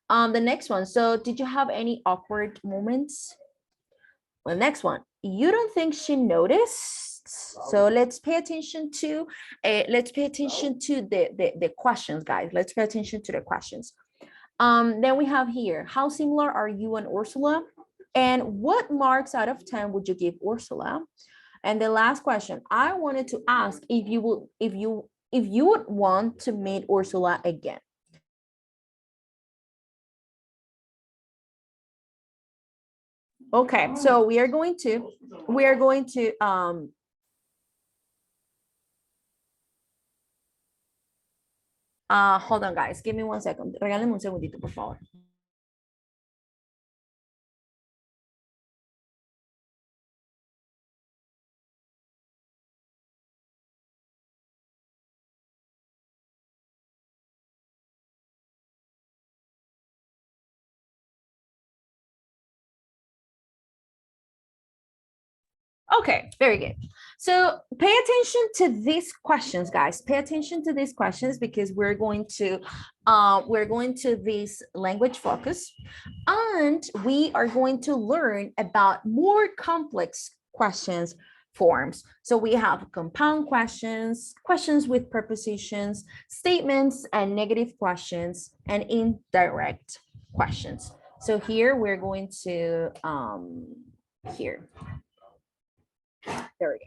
The next one, so did you have any awkward moments? Well, next one, you don't think she noticed? So let's pay attention to the questions, guys. Let's pay attention to the questions. Then we have here, how similar are you and Ursula? And what marks out of 10 would you give Ursula? And the last question, I wanted to ask if you would want to meet Ursula again. Okay, so we are going to hold on, guys, give me 1 second. Regálenme un segundito, por favor. Okay, very good. So pay attention to these questions, guys. Pay attention to these questions because we're going to this language focus, and we are going to learn about more complex questions forms. So we have compound questions, questions with prepositions, statements and negative questions, and indirect questions. So here we're going to here. There we go.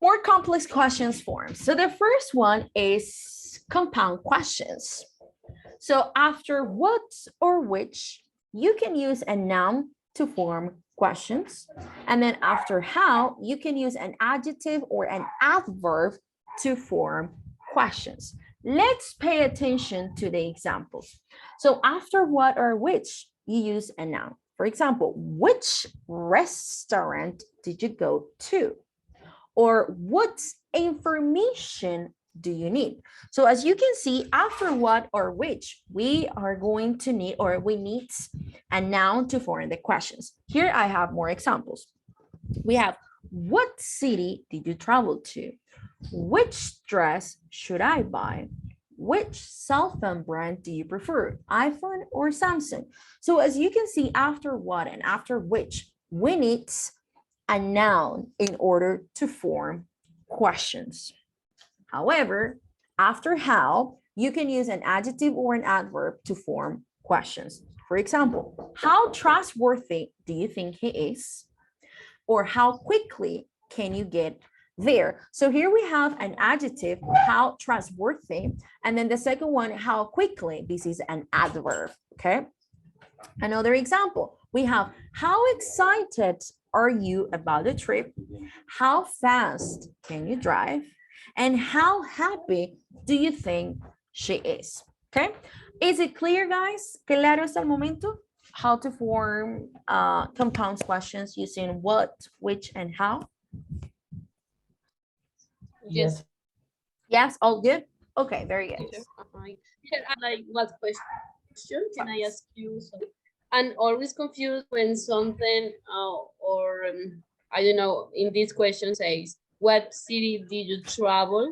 More complex questions forms. So the first one is compound questions. So after what or which, you can use a noun to form questions. And then after how, you can use an adjective or an adverb to form questions. Let's pay attention to the examples. So after what or which, you use a noun. For example, which restaurant did you go to? Or what information do you need? So as you can see, after what or which, we are going to need, or we need a noun to form the questions. Here I have more examples. We have, what city did you travel to? Which dress should I buy? Which cell phone brand do you prefer, iPhone or Samsung? So as you can see, after what and after which, we need a noun in order to form questions. However, after how, you can use an adjective or an adverb to form questions. For example, how trustworthy do you think he is? Or how quickly can you get there? So here we have an adjective, how trustworthy, and then the second one, how quickly. This is an adverb, okay? Another example, we have, how excited are you about the trip? How fast can you drive? And how happy do you think she is? Okay, is it clear, guys? Claro hasta el momento? How to form compound questions using what, which, and how? Yes. Yes, all good? Okay, very good. Yeah, like what question can I ask you? I'm always confused when something I don't know, in this question says, what city did you travel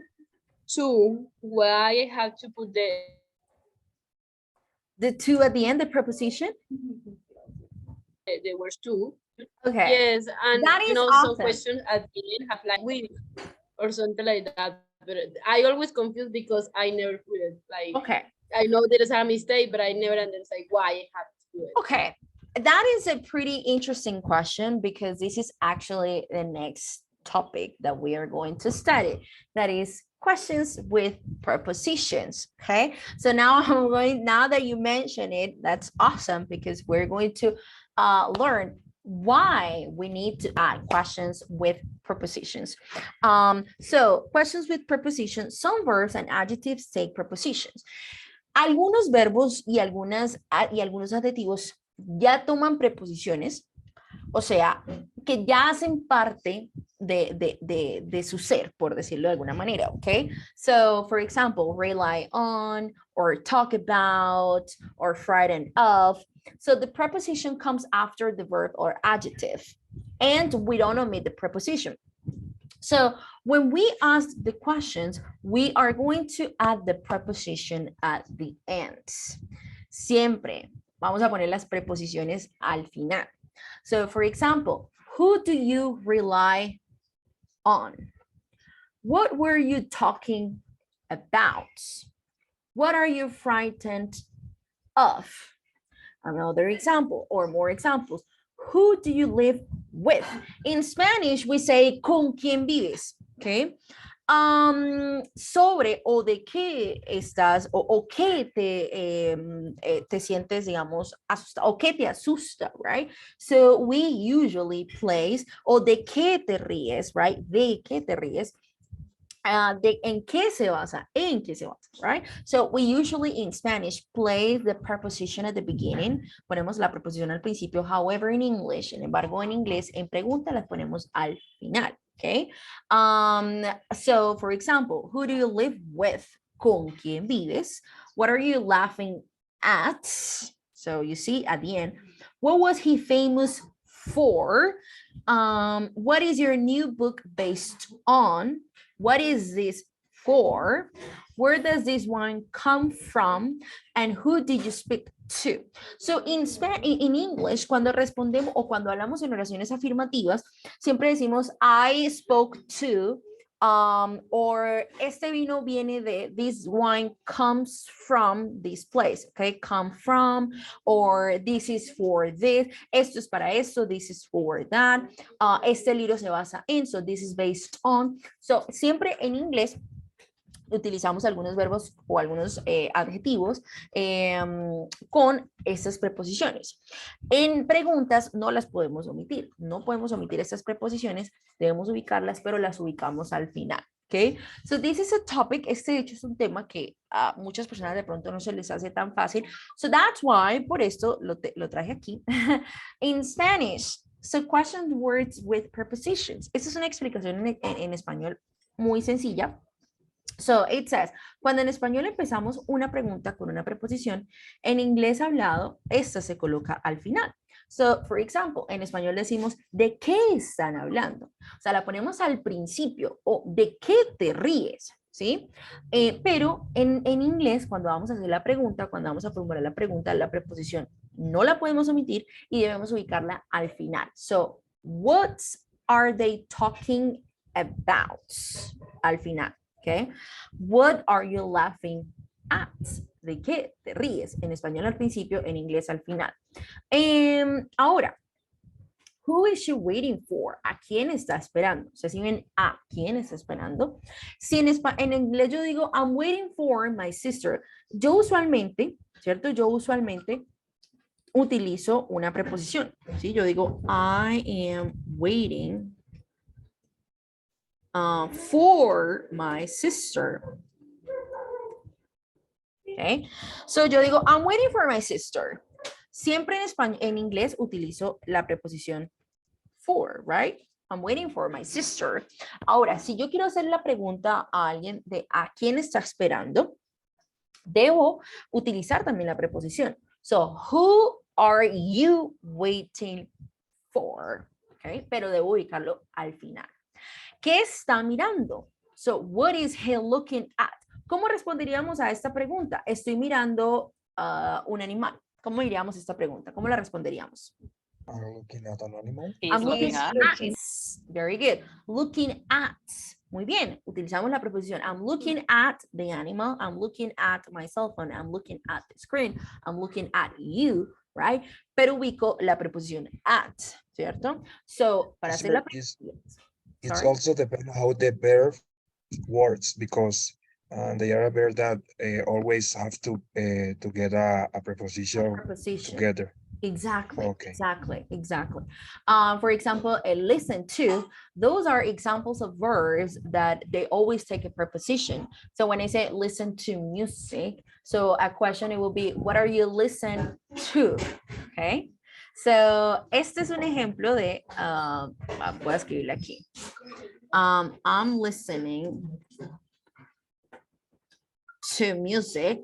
to? Why I have to put the to at the end, the preposition? There was two. Okay. Yes, and that is some awesome. questions at the end have like with or something like that. But I always confused because I never put it. Like, okay, I know there is a mistake, but I never understand why I have to do it. Okay, that is a pretty interesting question because this is actually the next topic that we are going to study. That is questions with prepositions. Okay, so now now that you mention it, that's awesome because we're going to learn why we need to add questions with prepositions. So questions with prepositions, some verbs and adjectives take prepositions. Algunos verbos y algunos adjetivos ya toman preposiciones, o sea, que ya hacen parte de su ser, por decirlo de alguna manera, okay? So, for example, rely on, or talk about, or frightened of. So the preposition comes after the verb or adjective, and we don't omit the preposition. So when we ask the questions, we are going to add the preposition at the end. Siempre vamos a poner las preposiciones al final. So for example, who do you rely on? What were you talking about? What are you frightened of? Another example or more examples. Who do you live with? In Spanish, we say con quién vives, okay? Sobre o de qué estás o qué te sientes, digamos, asustado o qué te asusta, right? So we usually place o de qué te ríes, right? De qué te ríes. En qué se basa, right? So we usually in Spanish place the preposition at the beginning, ponemos la preposición al principio, however in English, sin embargo en inglés, en pregunta las ponemos al final, okay? So for example, who do you live with? ¿Con quién vives? What are you laughing at? So you see at the end, what was he famous for? What is your new book based on? What is this for? Where does this one come from? And who did you speak to? So in English, cuando respondemos o cuando hablamos en oraciones afirmativas, siempre decimos I spoke to, or este vino viene de, this wine comes from this place, okay? Come from, or this is for this, esto es para esto, this is for that, este libro se basa en, so this is based on. So siempre en inglés utilizamos algunos verbos o algunos adjetivos con estas preposiciones. En preguntas no las podemos omitir, no podemos omitir estas preposiciones, debemos ubicarlas, pero las ubicamos al final. Okay, so this is a topic, este de hecho es un tema que a muchas personas de pronto no se les hace tan fácil, so that's why, por esto lo traje aquí. In Spanish, so question words with prepositions. Esta es una explicación en español muy sencilla. So it says, cuando en español empezamos una pregunta con una preposición, en inglés hablado, esta se coloca al final. So, for example, en español decimos, ¿de qué están hablando? O sea, la ponemos al principio, o ¿de qué te ríes? ¿Sí? Pero en inglés, cuando vamos a hacer la pregunta, cuando vamos a formular la pregunta, la preposición no la podemos omitir y debemos ubicarla al final. So, what are they talking about? Al final. Okay. What are you laughing at? ¿De qué te ríes? En español al principio, en inglés al final. Ahora, who is she waiting for? ¿A quién está esperando? O sea, si ven a quién está esperando. Si en inglés yo digo, I'm waiting for my sister. Yo usualmente, ¿cierto? Yo usualmente utilizo una preposición. ¿Sí? Yo digo, I am waiting for my sister. Okay, so yo digo, I'm waiting for my sister. Siempre en español, en inglés utilizo la preposición for, right? I'm waiting for my sister. Ahora, si yo quiero hacer la pregunta a alguien de a quién está esperando, debo utilizar también la preposición. So, who are you waiting for? Okay, pero debo ubicarlo al final. ¿Qué está mirando? So, what is he looking at? ¿Cómo responderíamos a esta pregunta? Estoy mirando un animal. ¿Cómo diríamos esta pregunta? ¿Cómo la responderíamos? I'm looking at an animal. I'm looking at. Very good. Looking at. Muy bien. Utilizamos la preposición. I'm looking at the animal. I'm looking at my cell phone. I'm looking at the screen. I'm looking at you, right? Pero ubico la preposición at, ¿cierto? So, para hacer la preposición. It's also depends how the verb works because they are a verb that always have to get a preposition together. Exactly, Okay. exactly. For example, a listen to, those are examples of verbs that they always take a preposition. So when I say listen to music, so a question it will be, what are you listening to? Okay. So este es un ejemplo de, voy a escribirle aquí. I'm listening to music.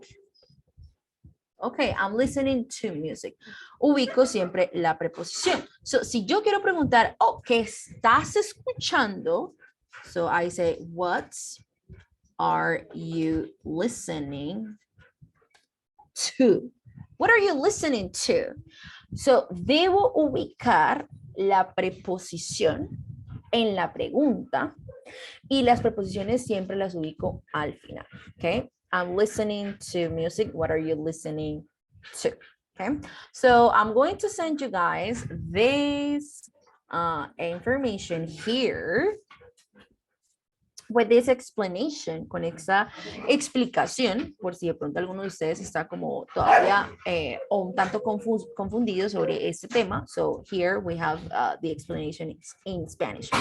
Ok, I'm listening to music. Ubico siempre la preposición. So, si yo quiero preguntar, oh, ¿qué estás escuchando? So, I say, what are you listening to? What are you listening to? So, debo ubicar la preposición en la pregunta y las preposiciones siempre las ubico al final. Ok. I'm listening to music. What are you listening to? Okay, so I'm going to send you guys this information here with this explanation, con esa explicación, por si de pronto alguno de ustedes está como todavía un tanto confundido sobre este tema. So here we have the explanation in Spanish.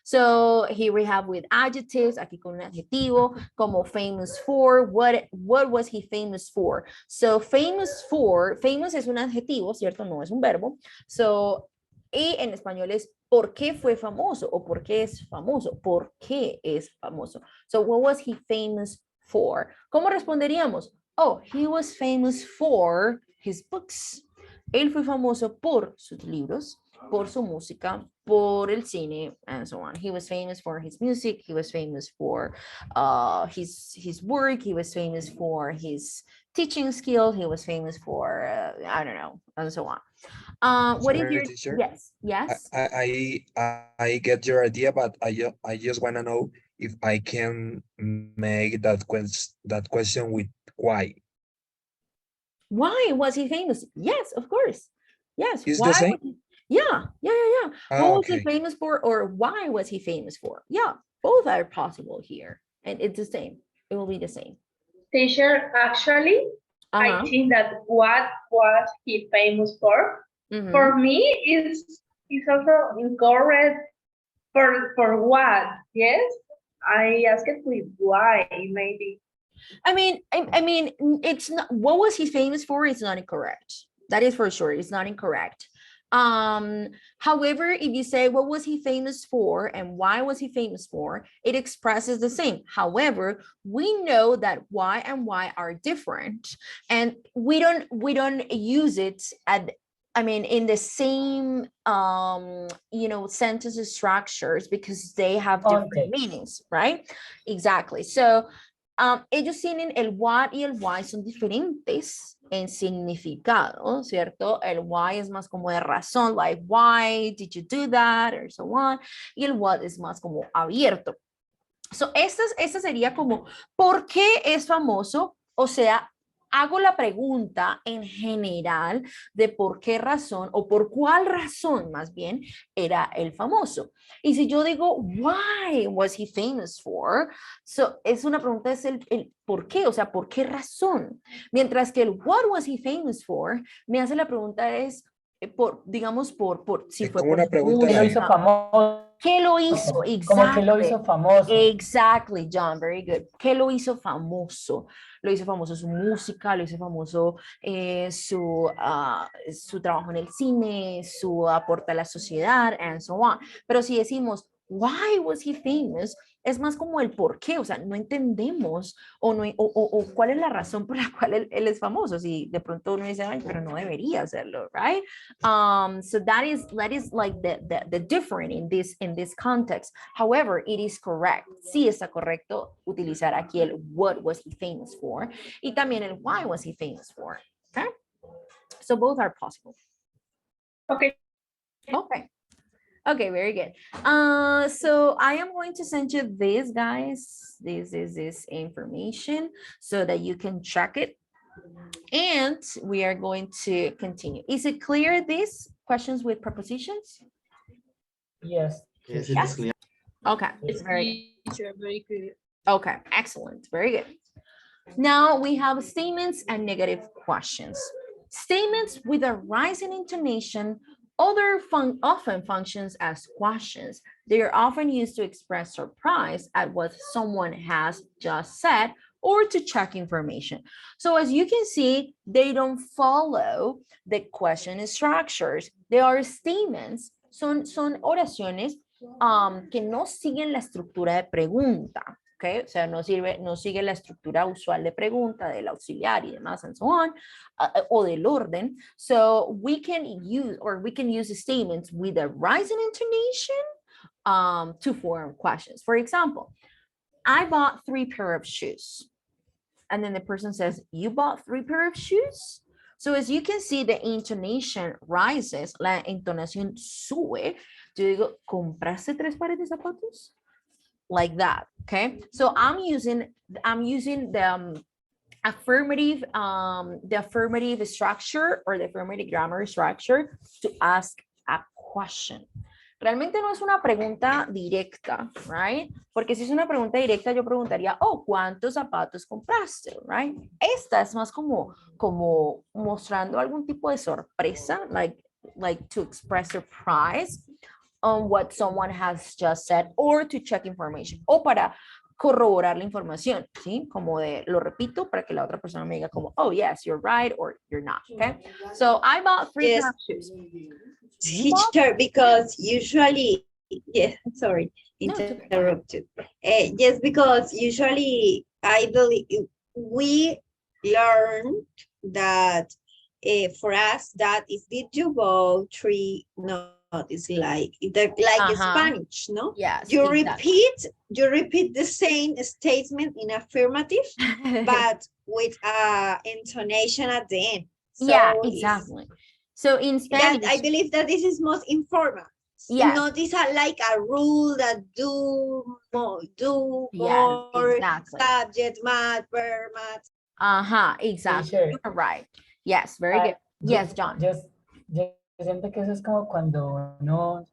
So here we have with adjectives, aquí con un adjetivo, como famous for, what was he famous for? So famous es un adjetivo, ¿cierto? No es un verbo. So, y en español es ¿por qué fue famoso? O ¿por qué es famoso? ¿Por qué es famoso? So what was he famous for? ¿Cómo responderíamos? Oh, he was famous for his books. Él fue famoso por sus libros, por su música, por el cine, and so on. He was famous for his music. He was famous for his work. He was famous for his teaching skill. He was famous for, I don't know, and so on. What is Sorry, your, teacher. yes? I get your idea, but I just want to know if I can make that question with why. Why was he famous? Yes, of course. Yes. Is Why the same? was he- Yeah. What was he Okay. famous for, or why was he famous for? Yeah, both are possible here. And it's the same. It will be the same. Teacher, actually, I think that what was he famous for? For me, is also incorrect for what? Yes, I asked with why maybe. I mean, it's not, what was he famous for? It's not incorrect. That is for sure. It's not incorrect. However, if you say what was he famous for and why was he famous for, it expresses the same. However, we know that why and why are different, and we don't use it in the same sentence structures, because they have different meanings, right? Exactly. So ellos tienen el what y el why, son diferentes en significado, ¿cierto? El why es más como de razón, like why did you do that, or so on, y el what es más como abierto. So, esta sería como, ¿por qué es famoso? O sea, hago la pregunta en general de por qué razón, o por cuál razón más bien era el famoso. Y si yo digo, why was he famous for? So, es una pregunta, es el por qué, o sea, ¿por qué razón? Mientras que el what was he famous for, me hace la pregunta es, digamos, si fue como por una pregunta música. de- Lo hizo famoso. ¿Qué lo hizo? Como que lo hizo famoso. Exactly, John, very good. ¿Qué lo hizo famoso? Lo hizo famoso su música, lo hizo famoso su trabajo en el cine, su aporte a la sociedad, and so on. Pero si decimos, why was he famous? Es más como el por qué, o sea, no entendemos o cuál es la razón por la cual él es famoso. Si de pronto uno dice, ay, pero no debería hacerlo, right? So that is like the different in this context. However, it is correct. Sí está correcto utilizar aquí el what was he famous for y también el why was he famous for. Okay? So both are possible. Okay. Okay, very good. So I am going to send you this, guys. This is this information so that you can check it. And we are going to continue. Is it clear, these questions with prepositions? Yes. Yes, it's clear. Okay, It's very very clear. okay, excellent, very good. Now we have statements and negative questions. Statements with a rising intonation often functions as questions. They are often used to express surprise at what someone has just said or to check information. So as you can see, they don't follow the question structures. They are statements, son oraciones que no siguen la estructura de pregunta. Okay? O sea, no sigue la estructura usual de pregunta, del auxiliar y demás, and so on, o del orden. So we can use statements with a rising intonation to form questions. For example, I bought 3 pairs of shoes. And then the person says, you bought 3 pairs of shoes? So as you can see, the intonation rises, la entonación sube. Yo digo, ¿compraste 3 pares de zapatos? Like that, okay? So I'm using the affirmative structure or the affirmative grammar structure to ask a question. Realmente no es una pregunta directa, right? Porque si es una pregunta directa, yo preguntaría, oh, ¿cuántos zapatos compraste, right? Esta es más como mostrando algún tipo de sorpresa, like to express surprise on what someone has just said or to check information o para corroborar la información, ¿sí? Como de, lo repito para que la otra persona me diga como, oh, yes, you're right or you're not, okay? So I bought 3 pairs of shoes. Teacher, because usually, yes, sorry, interrupted. Yes, because usually I believe we learned that for us that is did you go 3 no. It's like Spanish, no? Yes. You exactly. repeat the same statement in affirmative, but with intonation at the end. So yeah, exactly. So in Spanish, I believe that this is most informal. Yes. Not is like a rule that do more exactly. subject, math, verb, math. Exactly. Teacher. You're right. Yes, very good. Yes, John. Yo siento que eso es como cuando uno,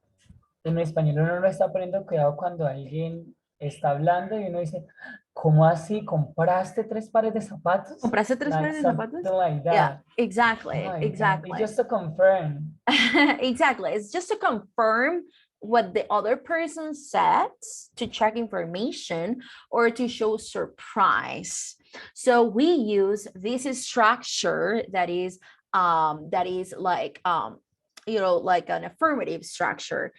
en español uno no está poniendo cuidado cuando alguien está hablando y uno dice, ¿cómo así? ¿Compraste 3 pares de zapatos? ¿Compraste 3 pares de zapatos? Like that. Yeah, exactly, Oh exactly. It's just to confirm. Exactly, it's just to confirm what the other person said, to check information or to show surprise. So we use this structure that is like like an affirmative structure.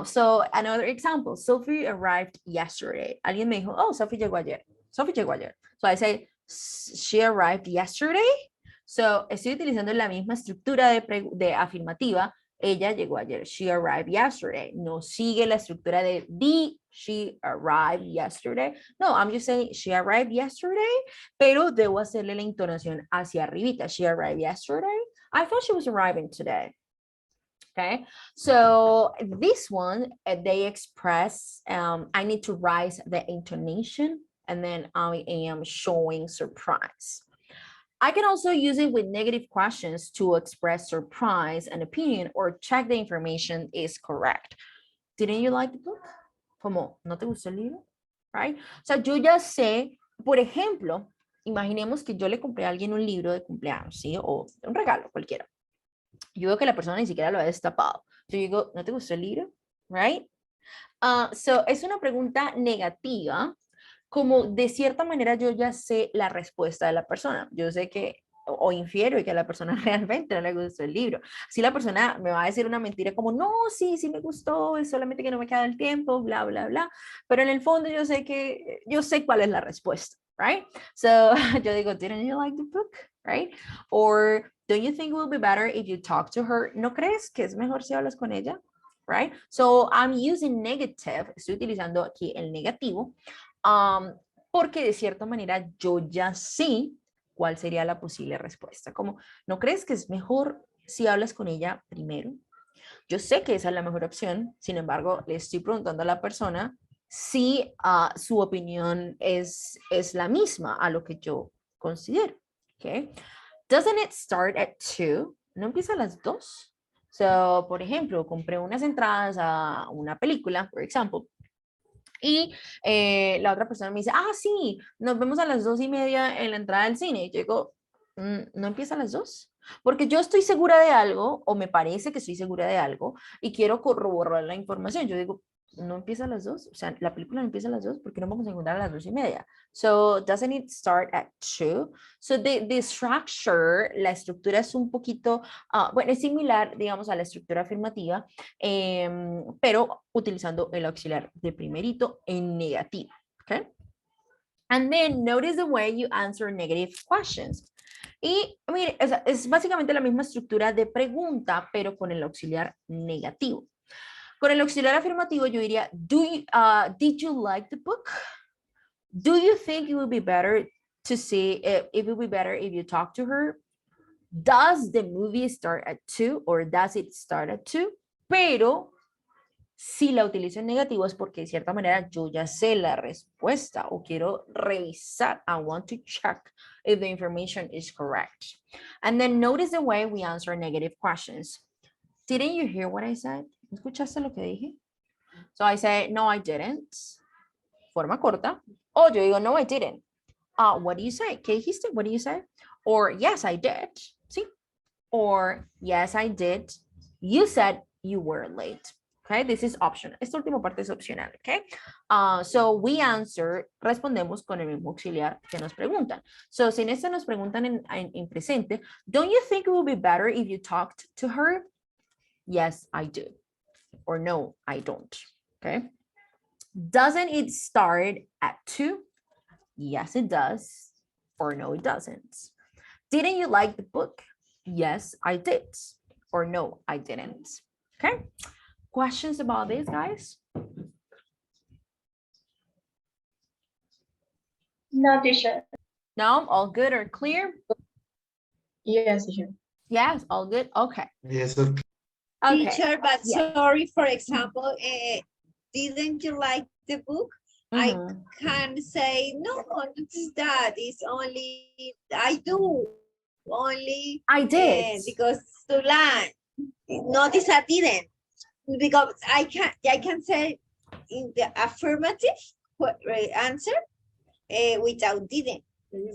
So another example, Sophie arrived yesterday. Alguien me dijo, oh, Sophie llegó ayer. Sophie llegó ayer. So I say, she arrived yesterday. So estoy utilizando la misma estructura de afirmativa. Ella llegó ayer. She arrived yesterday. No sigue la estructura de she arrived yesterday. No, I'm just saying she arrived yesterday, pero debo hacerle la entonación hacia arribita. She arrived yesterday. I thought she was arriving today. Okay, so this one, they express, I need to rise the intonation, and then I am showing surprise. I can also use it with negative questions to express surprise and opinion or check the information is correct. Didn't you like the book? ¿Cómo? ¿No te gustó el libro? Right? O sea, yo ya sé, por ejemplo, imaginemos que yo le compré a alguien un libro de cumpleaños, ¿sí? O un regalo, cualquiera. Yo veo que la persona ni siquiera lo ha destapado. Yo digo, ¿no te gustó el libro? Right? So, es una pregunta negativa, como de cierta manera yo ya sé la respuesta de la persona. Yo sé que, o infiero que a la persona realmente no le gustó el libro. Si la persona me va a decir una mentira como, no, sí me gustó, es solamente que no me queda el tiempo, bla, bla, bla. Pero en el fondo yo sé cuál es la respuesta, right? So, yo digo, didn't you like the book? Right? Or, don't you think it will be better if you talk to her? ¿No crees que es mejor si hablas con ella? Right? So, I'm using negative. Estoy utilizando aquí el negativo. Porque de cierta manera yo ya sé cuál sería la posible respuesta. Como, ¿no crees que es mejor si hablas con ella primero? Yo sé que esa es la mejor opción, sin embargo, le estoy preguntando a la persona si su opinión es la misma a lo que yo considero. Okay. Doesn't it start at 2? ¿No empieza a las 2? So, por ejemplo, compré unas entradas a una película, por ejemplo, y la otra persona me dice, sí, nos vemos a las 2:30 en la entrada del cine. Y yo digo, ¿no empieza a las 2? Porque yo estoy segura de algo, o me parece que estoy segura de algo, y quiero corroborar la información. Yo digo, no empieza a las 2, o sea, la película no empieza a las 2, porque no vamos a encontrar a las 2:30. So, doesn't it start at 2? So, the structure, la estructura es un poquito, bueno, es similar, digamos, a la estructura afirmativa, pero utilizando el auxiliar de primerito en negativo, ¿ok? And then notice the way you answer negative questions. Y mire, es básicamente la misma estructura de pregunta, pero con el auxiliar negativo. Con el auxiliar afirmativo yo diría, did you like the book? Do you think it would be better to see, it would be better if you talk to her? Does the movie start at 2 or does it start at 2? Pero si la utilizo en negativo es porque de cierta manera yo ya sé la respuesta o quiero revisar. I want to check if the information is correct. And then notice the way we answer negative questions. Didn't you hear what I said? ¿Escuchaste lo que dije? So I say, no, I didn't. Forma corta. O yo digo, no, I didn't. What do you say? ¿Qué dijiste? What do you say? Or, yes, I did. ¿Sí? Or, yes, I did. You said you were late. Okay, this is optional. Esta última parte es opcional, okay? So we answer, respondemos con el mismo auxiliar que nos preguntan. So si en esta nos preguntan en presente, don't you think it would be better if you talked to her? Yes, I do. Or no, I don't, okay? Doesn't it start at 2? Yes, it does. Or no, it doesn't. Didn't you like the book? Yes, I did. Or no, I didn't, okay? Questions about this, guys? No, teacher. No, all good or clear? Yes, teacher. Yes, all good. Okay. Yes, okay. Okay. Teacher, but Yes. sorry, for example, didn't you like the book? I can say, no, not that. It's only, I do. Only. I did. Because to learn. Notice I didn't. Because I can say in the affirmative answer without didn't.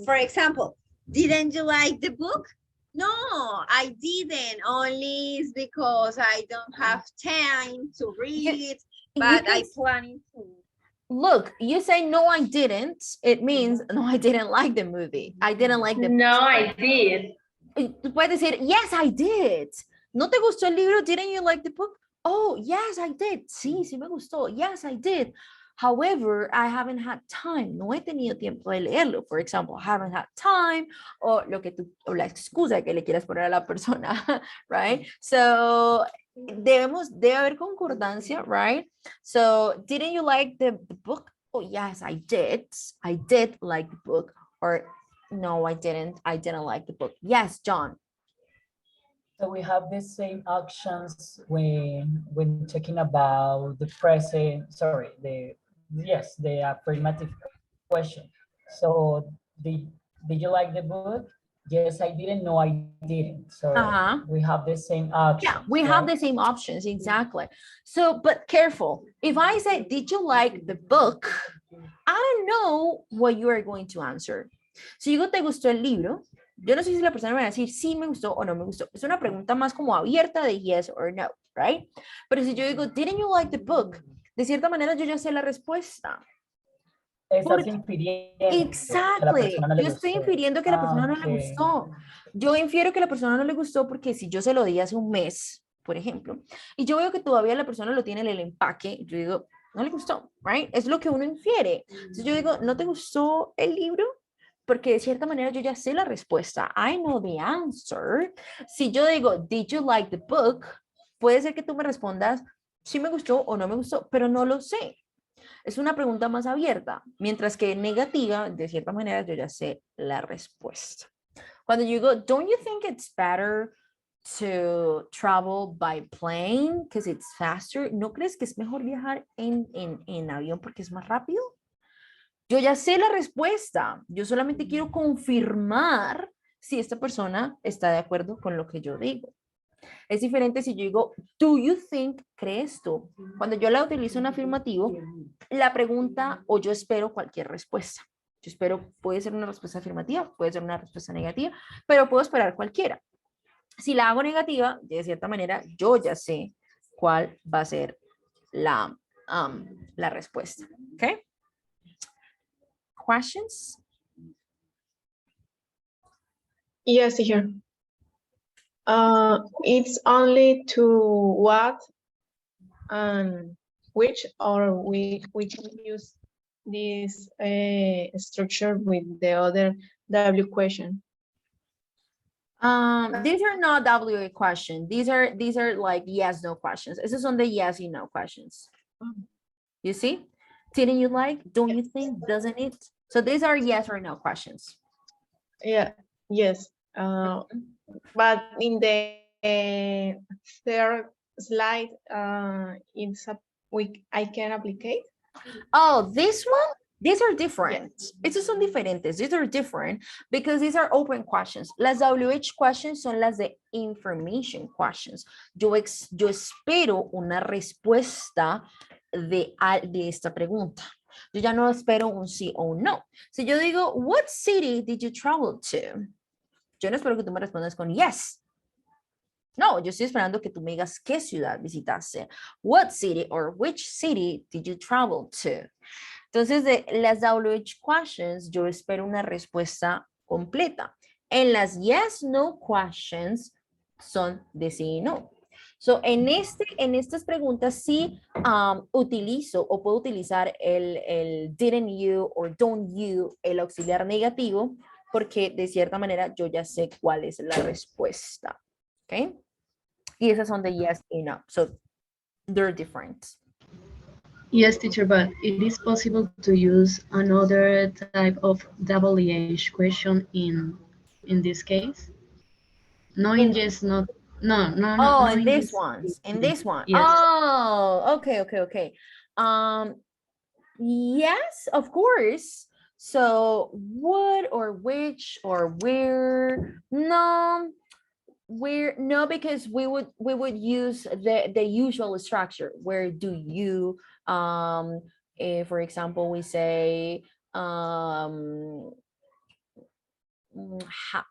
For example, didn't you like the book? No, I didn't. Only it's because I don't have time to read, but I planning to. Look, you say no, I didn't. It means no, I didn't like the movie. I didn't like the. No, I did. Puedes decir, yes, I did. ¿No te gustó el libro? Didn't you like the book? Oh, yes, I did. Sí, sí me gustó. Yes, I did. However, I haven't had time. No he tenido tiempo de leerlo. For example, I haven't had time, o lo que tú, o la excusa que le quieras poner a la persona, right? So, debe haber concordancia, right? So, didn't you like the book? Oh, yes, I did. I did like the book. Or, no, I didn't. I didn't like the book. Yes, John. So we have the same actions when talking about the present, sorry, the affirmative question. So did you like the book? Yes, I didn't. No, I didn't. So we have the same options. Yeah, we have the same options, exactly. So, but careful. If I say, did you like the book? I don't know what you are going to answer. Si digo, ¿te gustó el libro? Yo no sé si la persona me va a decir sí me gustó o no me gustó. Es una pregunta más como abierta de yes or no, right? Pero si yo digo, didn't you like the book? De cierta manera yo ya sé la respuesta. Estás infiriendo. Exactly. Yo estoy infiriendo que a la persona no le gustó. Yo infiero que a la persona no le gustó porque si yo se lo di hace un mes, por ejemplo, y yo veo que todavía la persona lo tiene en el empaque, yo digo, no le gustó, right? Es lo que uno infiere. Entonces yo digo, ¿no te gustó el libro? Porque de cierta manera yo ya sé la respuesta. I know the answer. Si yo digo, did you like the book? Puede ser que tú me respondas, sí me gustó o no me gustó, pero no lo sé. Es una pregunta más abierta, mientras que negativa, de cierta manera yo ya sé la respuesta. Cuando yo digo, don't you think it's better to travel by plane because it's faster? ¿No crees que es mejor viajar en avión porque es más rápido? Yo ya sé la respuesta, yo solamente quiero confirmar si esta persona está de acuerdo con lo que yo digo. Es diferente si yo digo, do you think, ¿crees tú? Cuando yo la utilizo en afirmativo, la pregunta o yo espero cualquier respuesta. Yo espero, puede ser una respuesta afirmativa, puede ser una respuesta negativa, pero puedo esperar cualquiera. Si la hago negativa, de cierta manera, yo ya sé cuál va a ser la respuesta. ¿Ok? Questions? Yes, teacher. It's only to what and which, or we can use this structure with the other W question. These are not WA questions. These are like yes, no questions. Esos son de yes y no questions. You see? Didn't you like? Don't you think? Doesn't it? So these are yes or no questions. Yeah, yes. But in the third slide, I can applicate. Oh, this one? These are different. Estos son diferentes. These are different because these are open questions. Las WH questions son las de information questions. Yo espero una respuesta de esta pregunta. Yo ya no espero un sí o un no. Si yo digo, what city did you travel to? Yo no espero que tú me respondas con yes. No, yo estoy esperando que tú me digas qué ciudad visitaste. What city or which city did you travel to? Entonces, de las WH questions, yo espero una respuesta completa. En las yes, no questions son de sí y no. So, en estas preguntas sí utilizo o puedo utilizar el didn't you or don't you, el auxiliar negativo, porque de cierta manera yo ya sé cuál es la respuesta. ¿Ok? Y esas son de yes y no. So, they're different. Yes, teacher, but it is possible to use another type of WH question in this case? No in yes, not, no. Oh, no in these yes. ones, in this one. Yes. Oh, okay. Yes, of course. So, what or which or where? No, where? No, because we would use the usual structure. Where do you? For example, we say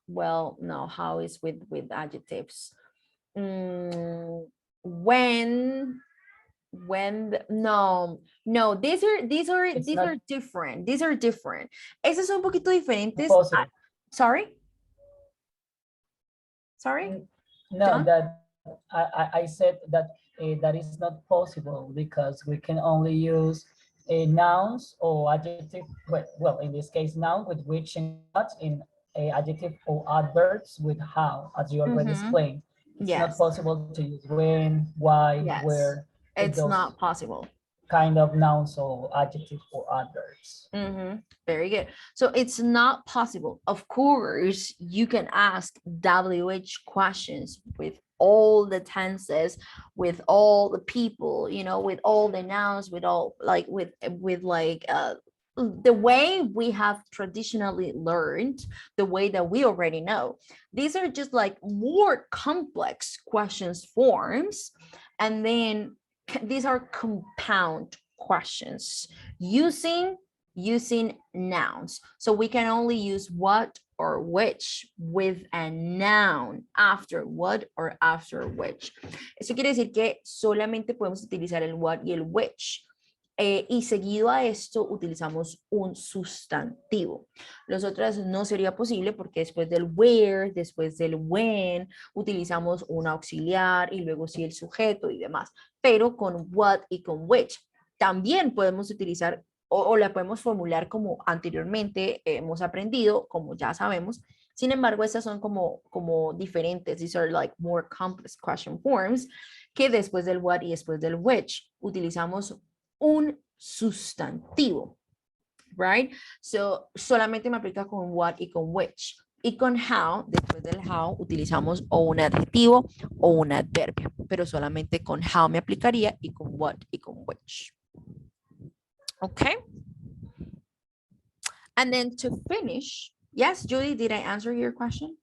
well, no, how is with adjectives? When no, these are different. These are different. Esos son un poquito diferentes. Sorry. No, John? that I said that that is not possible because we can only use nouns or adjective. Well, in this case, noun with which and what, in adjective or adverbs with how, as you already explained. It's not possible to use when, why, where. It's not possible. Kind of nouns or adjectives or adverbs. Very good. So it's not possible. Of course, you can ask WH questions with all the tenses, with all the people, you know, with all the nouns, with all like with the way we have traditionally learned, the way that we already know. These are just like more complex questions forms, and then these are compound questions using nouns. So we can only use what or which with a noun after what or after which. Eso quiere decir que solamente podemos utilizar el what y el which. Y seguido a esto utilizamos un sustantivo. Los otros no sería posible porque después del where, después del when, utilizamos un auxiliar y luego sí el sujeto y demás. Pero con what y con which también podemos utilizar o la podemos formular como anteriormente hemos aprendido, como ya sabemos. Sin embargo, estas son como diferentes. These are like more complex question forms que después del what y después del which utilizamos un sustantivo, right? So, solamente me aplica con what y con which. Y con how, después del how, utilizamos o un adjetivo o un adverbio, pero solamente con how me aplicaría y con what y con which. Okay. And then to finish, yes, Judy, did I answer your question?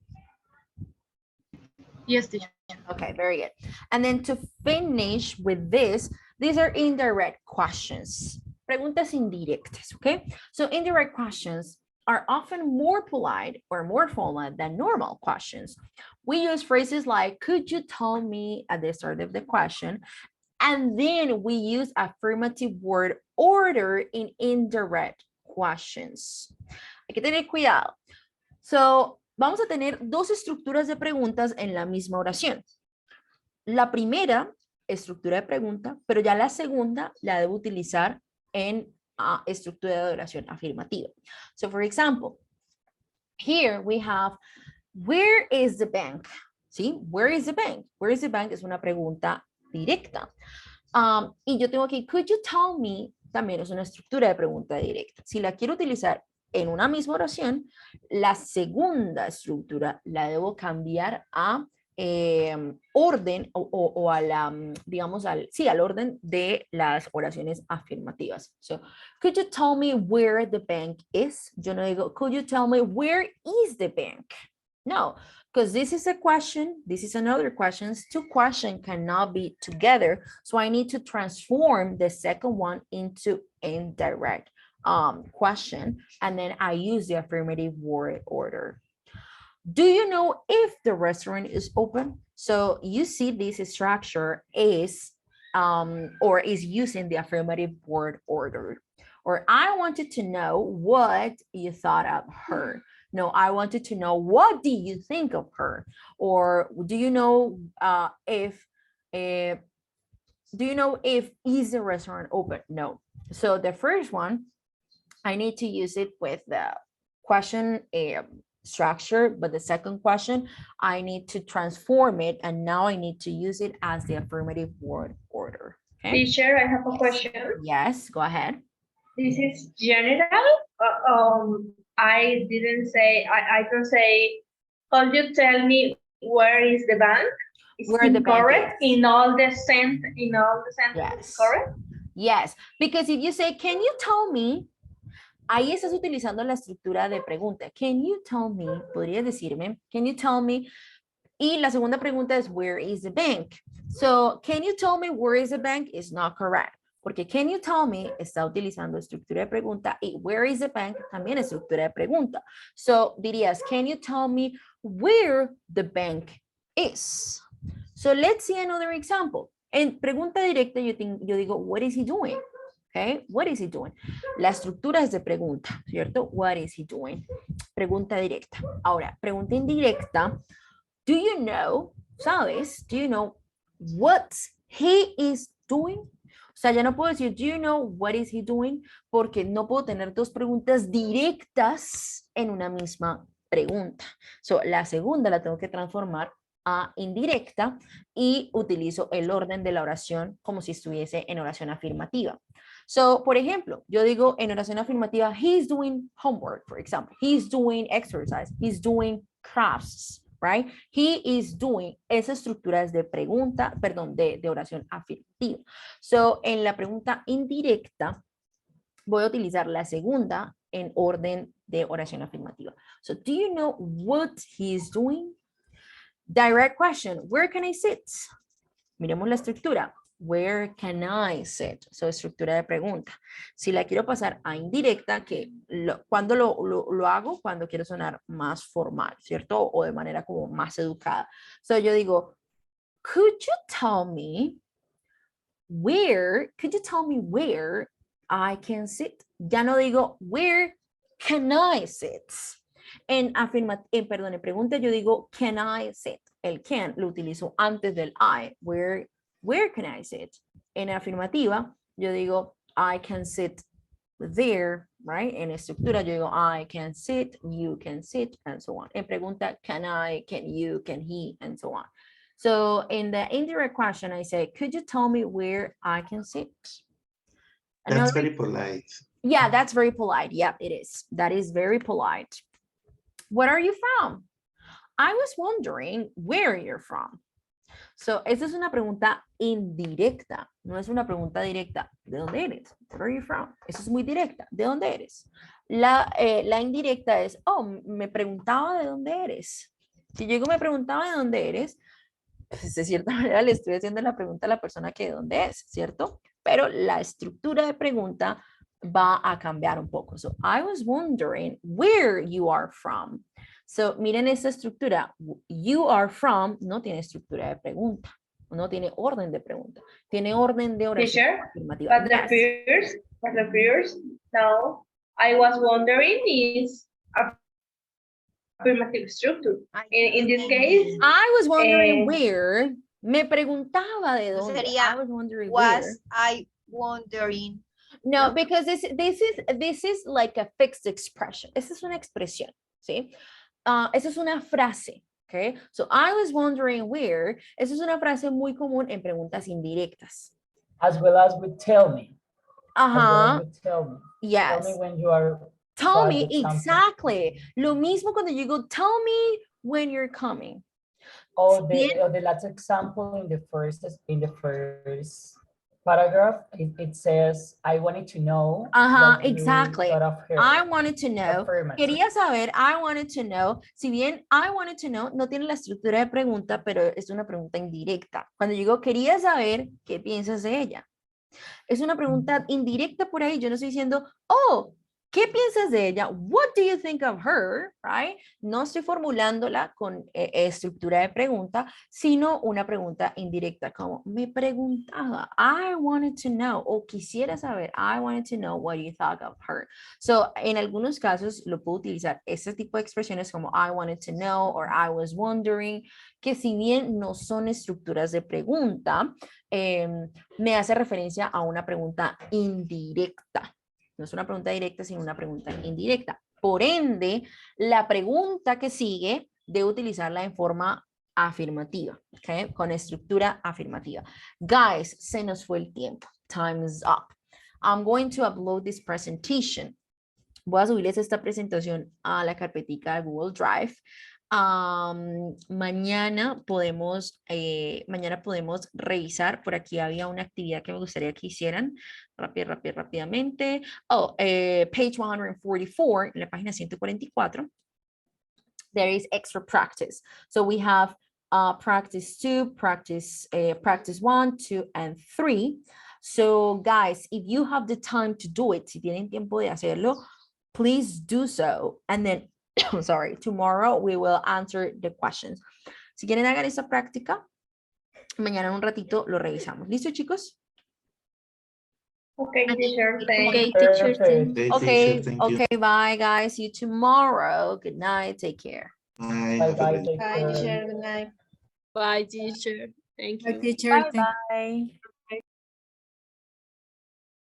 Yes, teacher. Okay, very good. And then to finish with this, these are indirect questions. Preguntas indirectas, okay? So indirect questions are often more polite or more formal than normal questions. We use phrases like, could you tell me at the start of the question? And then we use affirmative word order in indirect questions. Hay que tener cuidado. So, vamos a tener dos estructuras de preguntas en la misma oración. La primera, estructura de pregunta, pero ya la segunda la debo utilizar en estructura de oración afirmativa. So, for example, here we have, where is the bank? ¿Sí? Where is the bank? Where is the bank es una pregunta directa. Y yo tengo aquí, could you tell me? También es una estructura de pregunta directa. Si la quiero utilizar en una misma oración, la segunda estructura la debo cambiar a orden o a la, digamos, al orden de las oraciones afirmativas. So, could you tell me where the bank is? Yo no digo, could you tell me where is the bank? No, because this is a question, this is another question. Two questions cannot be together. So I need to transform the second one into indirect question. And then I use the affirmative word order. Do you know if the restaurant is open? So you see this structure is or is using the affirmative word order. Or I wanted to know what you thought of her. No, I wanted to know what do you think of her? Or do you know if is the restaurant open? No. So the first one, I need to use it with the question structure, but the second question, I need to transform it, and now I need to use it as the affirmative word order. Okay? Teacher, I have a question. Yes, go ahead. This is general. I didn't say, I don't say, could you tell me where is the bank? Is Where the bank correct is. in all the sentences, Yes. correct? Yes, because if you say, can you tell me? Ahí estás utilizando la estructura de pregunta. Can you tell me? Podrías decirme, can you tell me? Y la segunda pregunta es, where is the bank? So, can you tell me where is the bank? Is not correct. Porque can you tell me está utilizando estructura de pregunta y where is the bank también es estructura de pregunta. So, dirías, can you tell me where the bank is? So, let's see another example. En pregunta directa yo digo, what is he doing? Okay, what is he doing? La estructura es de pregunta, ¿cierto? What is he doing? Pregunta directa. Ahora, pregunta indirecta. Do you know, sabes? Do you know what he is doing? O sea, ya no puedo decir, do you know what is he doing? Porque no puedo tener dos preguntas directas en una misma pregunta. So, la segunda la tengo que transformar a indirecta y utilizo el orden de la oración como si estuviese en oración afirmativa. So, por ejemplo, yo digo en oración afirmativa, he's doing homework, for example. He's doing exercise. He's doing crafts, right? He is doing. Esa estructura es de pregunta, perdón, de oración afirmativa. So, en la pregunta indirecta, voy a utilizar la segunda en orden de oración afirmativa. So, do you know what he is doing? Direct question, where can I sit? Miremos la estructura. Where can I sit? So, estructura de pregunta. Si la quiero pasar a indirecta, cuando lo hago, cuando quiero sonar más formal, ¿cierto? O de manera como más educada. So, yo digo, could you tell me where I can sit? Ya no digo, where can I sit? En pregunta yo digo, can I sit? El can lo utilizo antes del I. Where can I sit? En afirmativa, yo digo, I can sit there, right? En estructura, yo digo, I can sit, you can sit, and so on. En pregunta, can I, can you, can he, and so on. So in the indirect question, I say, could you tell me where I can sit? That's very polite. Yeah, that's very polite. Yeah, it is. That is very polite. Where are you from? I was wondering where you're from. So, esa es una pregunta indirecta, no es una pregunta directa. ¿De dónde eres? Where are you from? Eso es muy directa. ¿De dónde eres? La indirecta es, oh, me preguntaba de dónde eres. Si yo me preguntaba de dónde eres, pues de cierta manera le estoy haciendo la pregunta a la persona que de dónde es, ¿cierto? Pero la estructura de pregunta va a cambiar un poco. So, I was wondering where you are from. So, miren esta estructura. You are from no tiene estructura de pregunta. No tiene orden de pregunta. Tiene orden de oración afirmativa. But the first, no, I was wondering is affirmative structure. In this case, I was wondering where. Me preguntaba de dónde. Sería, I was wondering was where. I wondering. No, because this is like a fixed expression. Esa es una expresión, ¿sí? Esa es una frase, okay? So I was wondering where. Esa es una frase muy común en preguntas indirectas. As well as with tell me. Ajá. As well as with tell me. Yes. Tell me when you are. Tell me, exactly. Lo mismo cuando you go, tell me when you're coming. Or the last example in the first paragraph, it says, I wanted to know. Exactly. I wanted to know. Quería saber, I wanted to know. Si bien I wanted to know no tiene la estructura de pregunta, pero es una pregunta indirecta. Cuando digo quería saber, ¿qué piensas de ella? Es una pregunta indirecta por ahí. Yo no estoy diciendo, oh, ¿qué piensas de ella? What do you think of her? Right? No estoy formulándola con estructura de pregunta, sino una pregunta indirecta, como me preguntaba, I wanted to know, o quisiera saber, I wanted to know what you thought of her. So, en algunos casos lo puedo utilizar este tipo de expresiones como I wanted to know or I was wondering, que si bien no son estructuras de pregunta, me hace referencia a una pregunta indirecta. No es una pregunta directa, sino una pregunta indirecta. Por ende, la pregunta que sigue debe utilizarla en forma afirmativa, ¿ok? Con estructura afirmativa. Guys, se nos fue el tiempo. Time is up. I'm going to upload this presentation. Voy a subirles esta presentación a la carpetica de Google Drive. Mañana podemos revisar. Por aquí había una actividad que me gustaría que hicieran rápidamente. Page 144, en la página 144. There is extra practice. So we have practice 2, practice 1, 2, and 3. So guys, if you have the time to do it, si tienen tiempo de hacerlo, please do so. And then sorry, tomorrow we will answer the questions. Si quieren hagan esa práctica, mañana en un ratito lo revisamos. ¿Listo, chicos? Okay, teacher, Okay, teacher, thank you. Okay, bye guys. See you tomorrow. Good night. Take care. Bye. Bye, teacher. Good night. Bye, teacher. Thank you. Bye, teacher. Bye.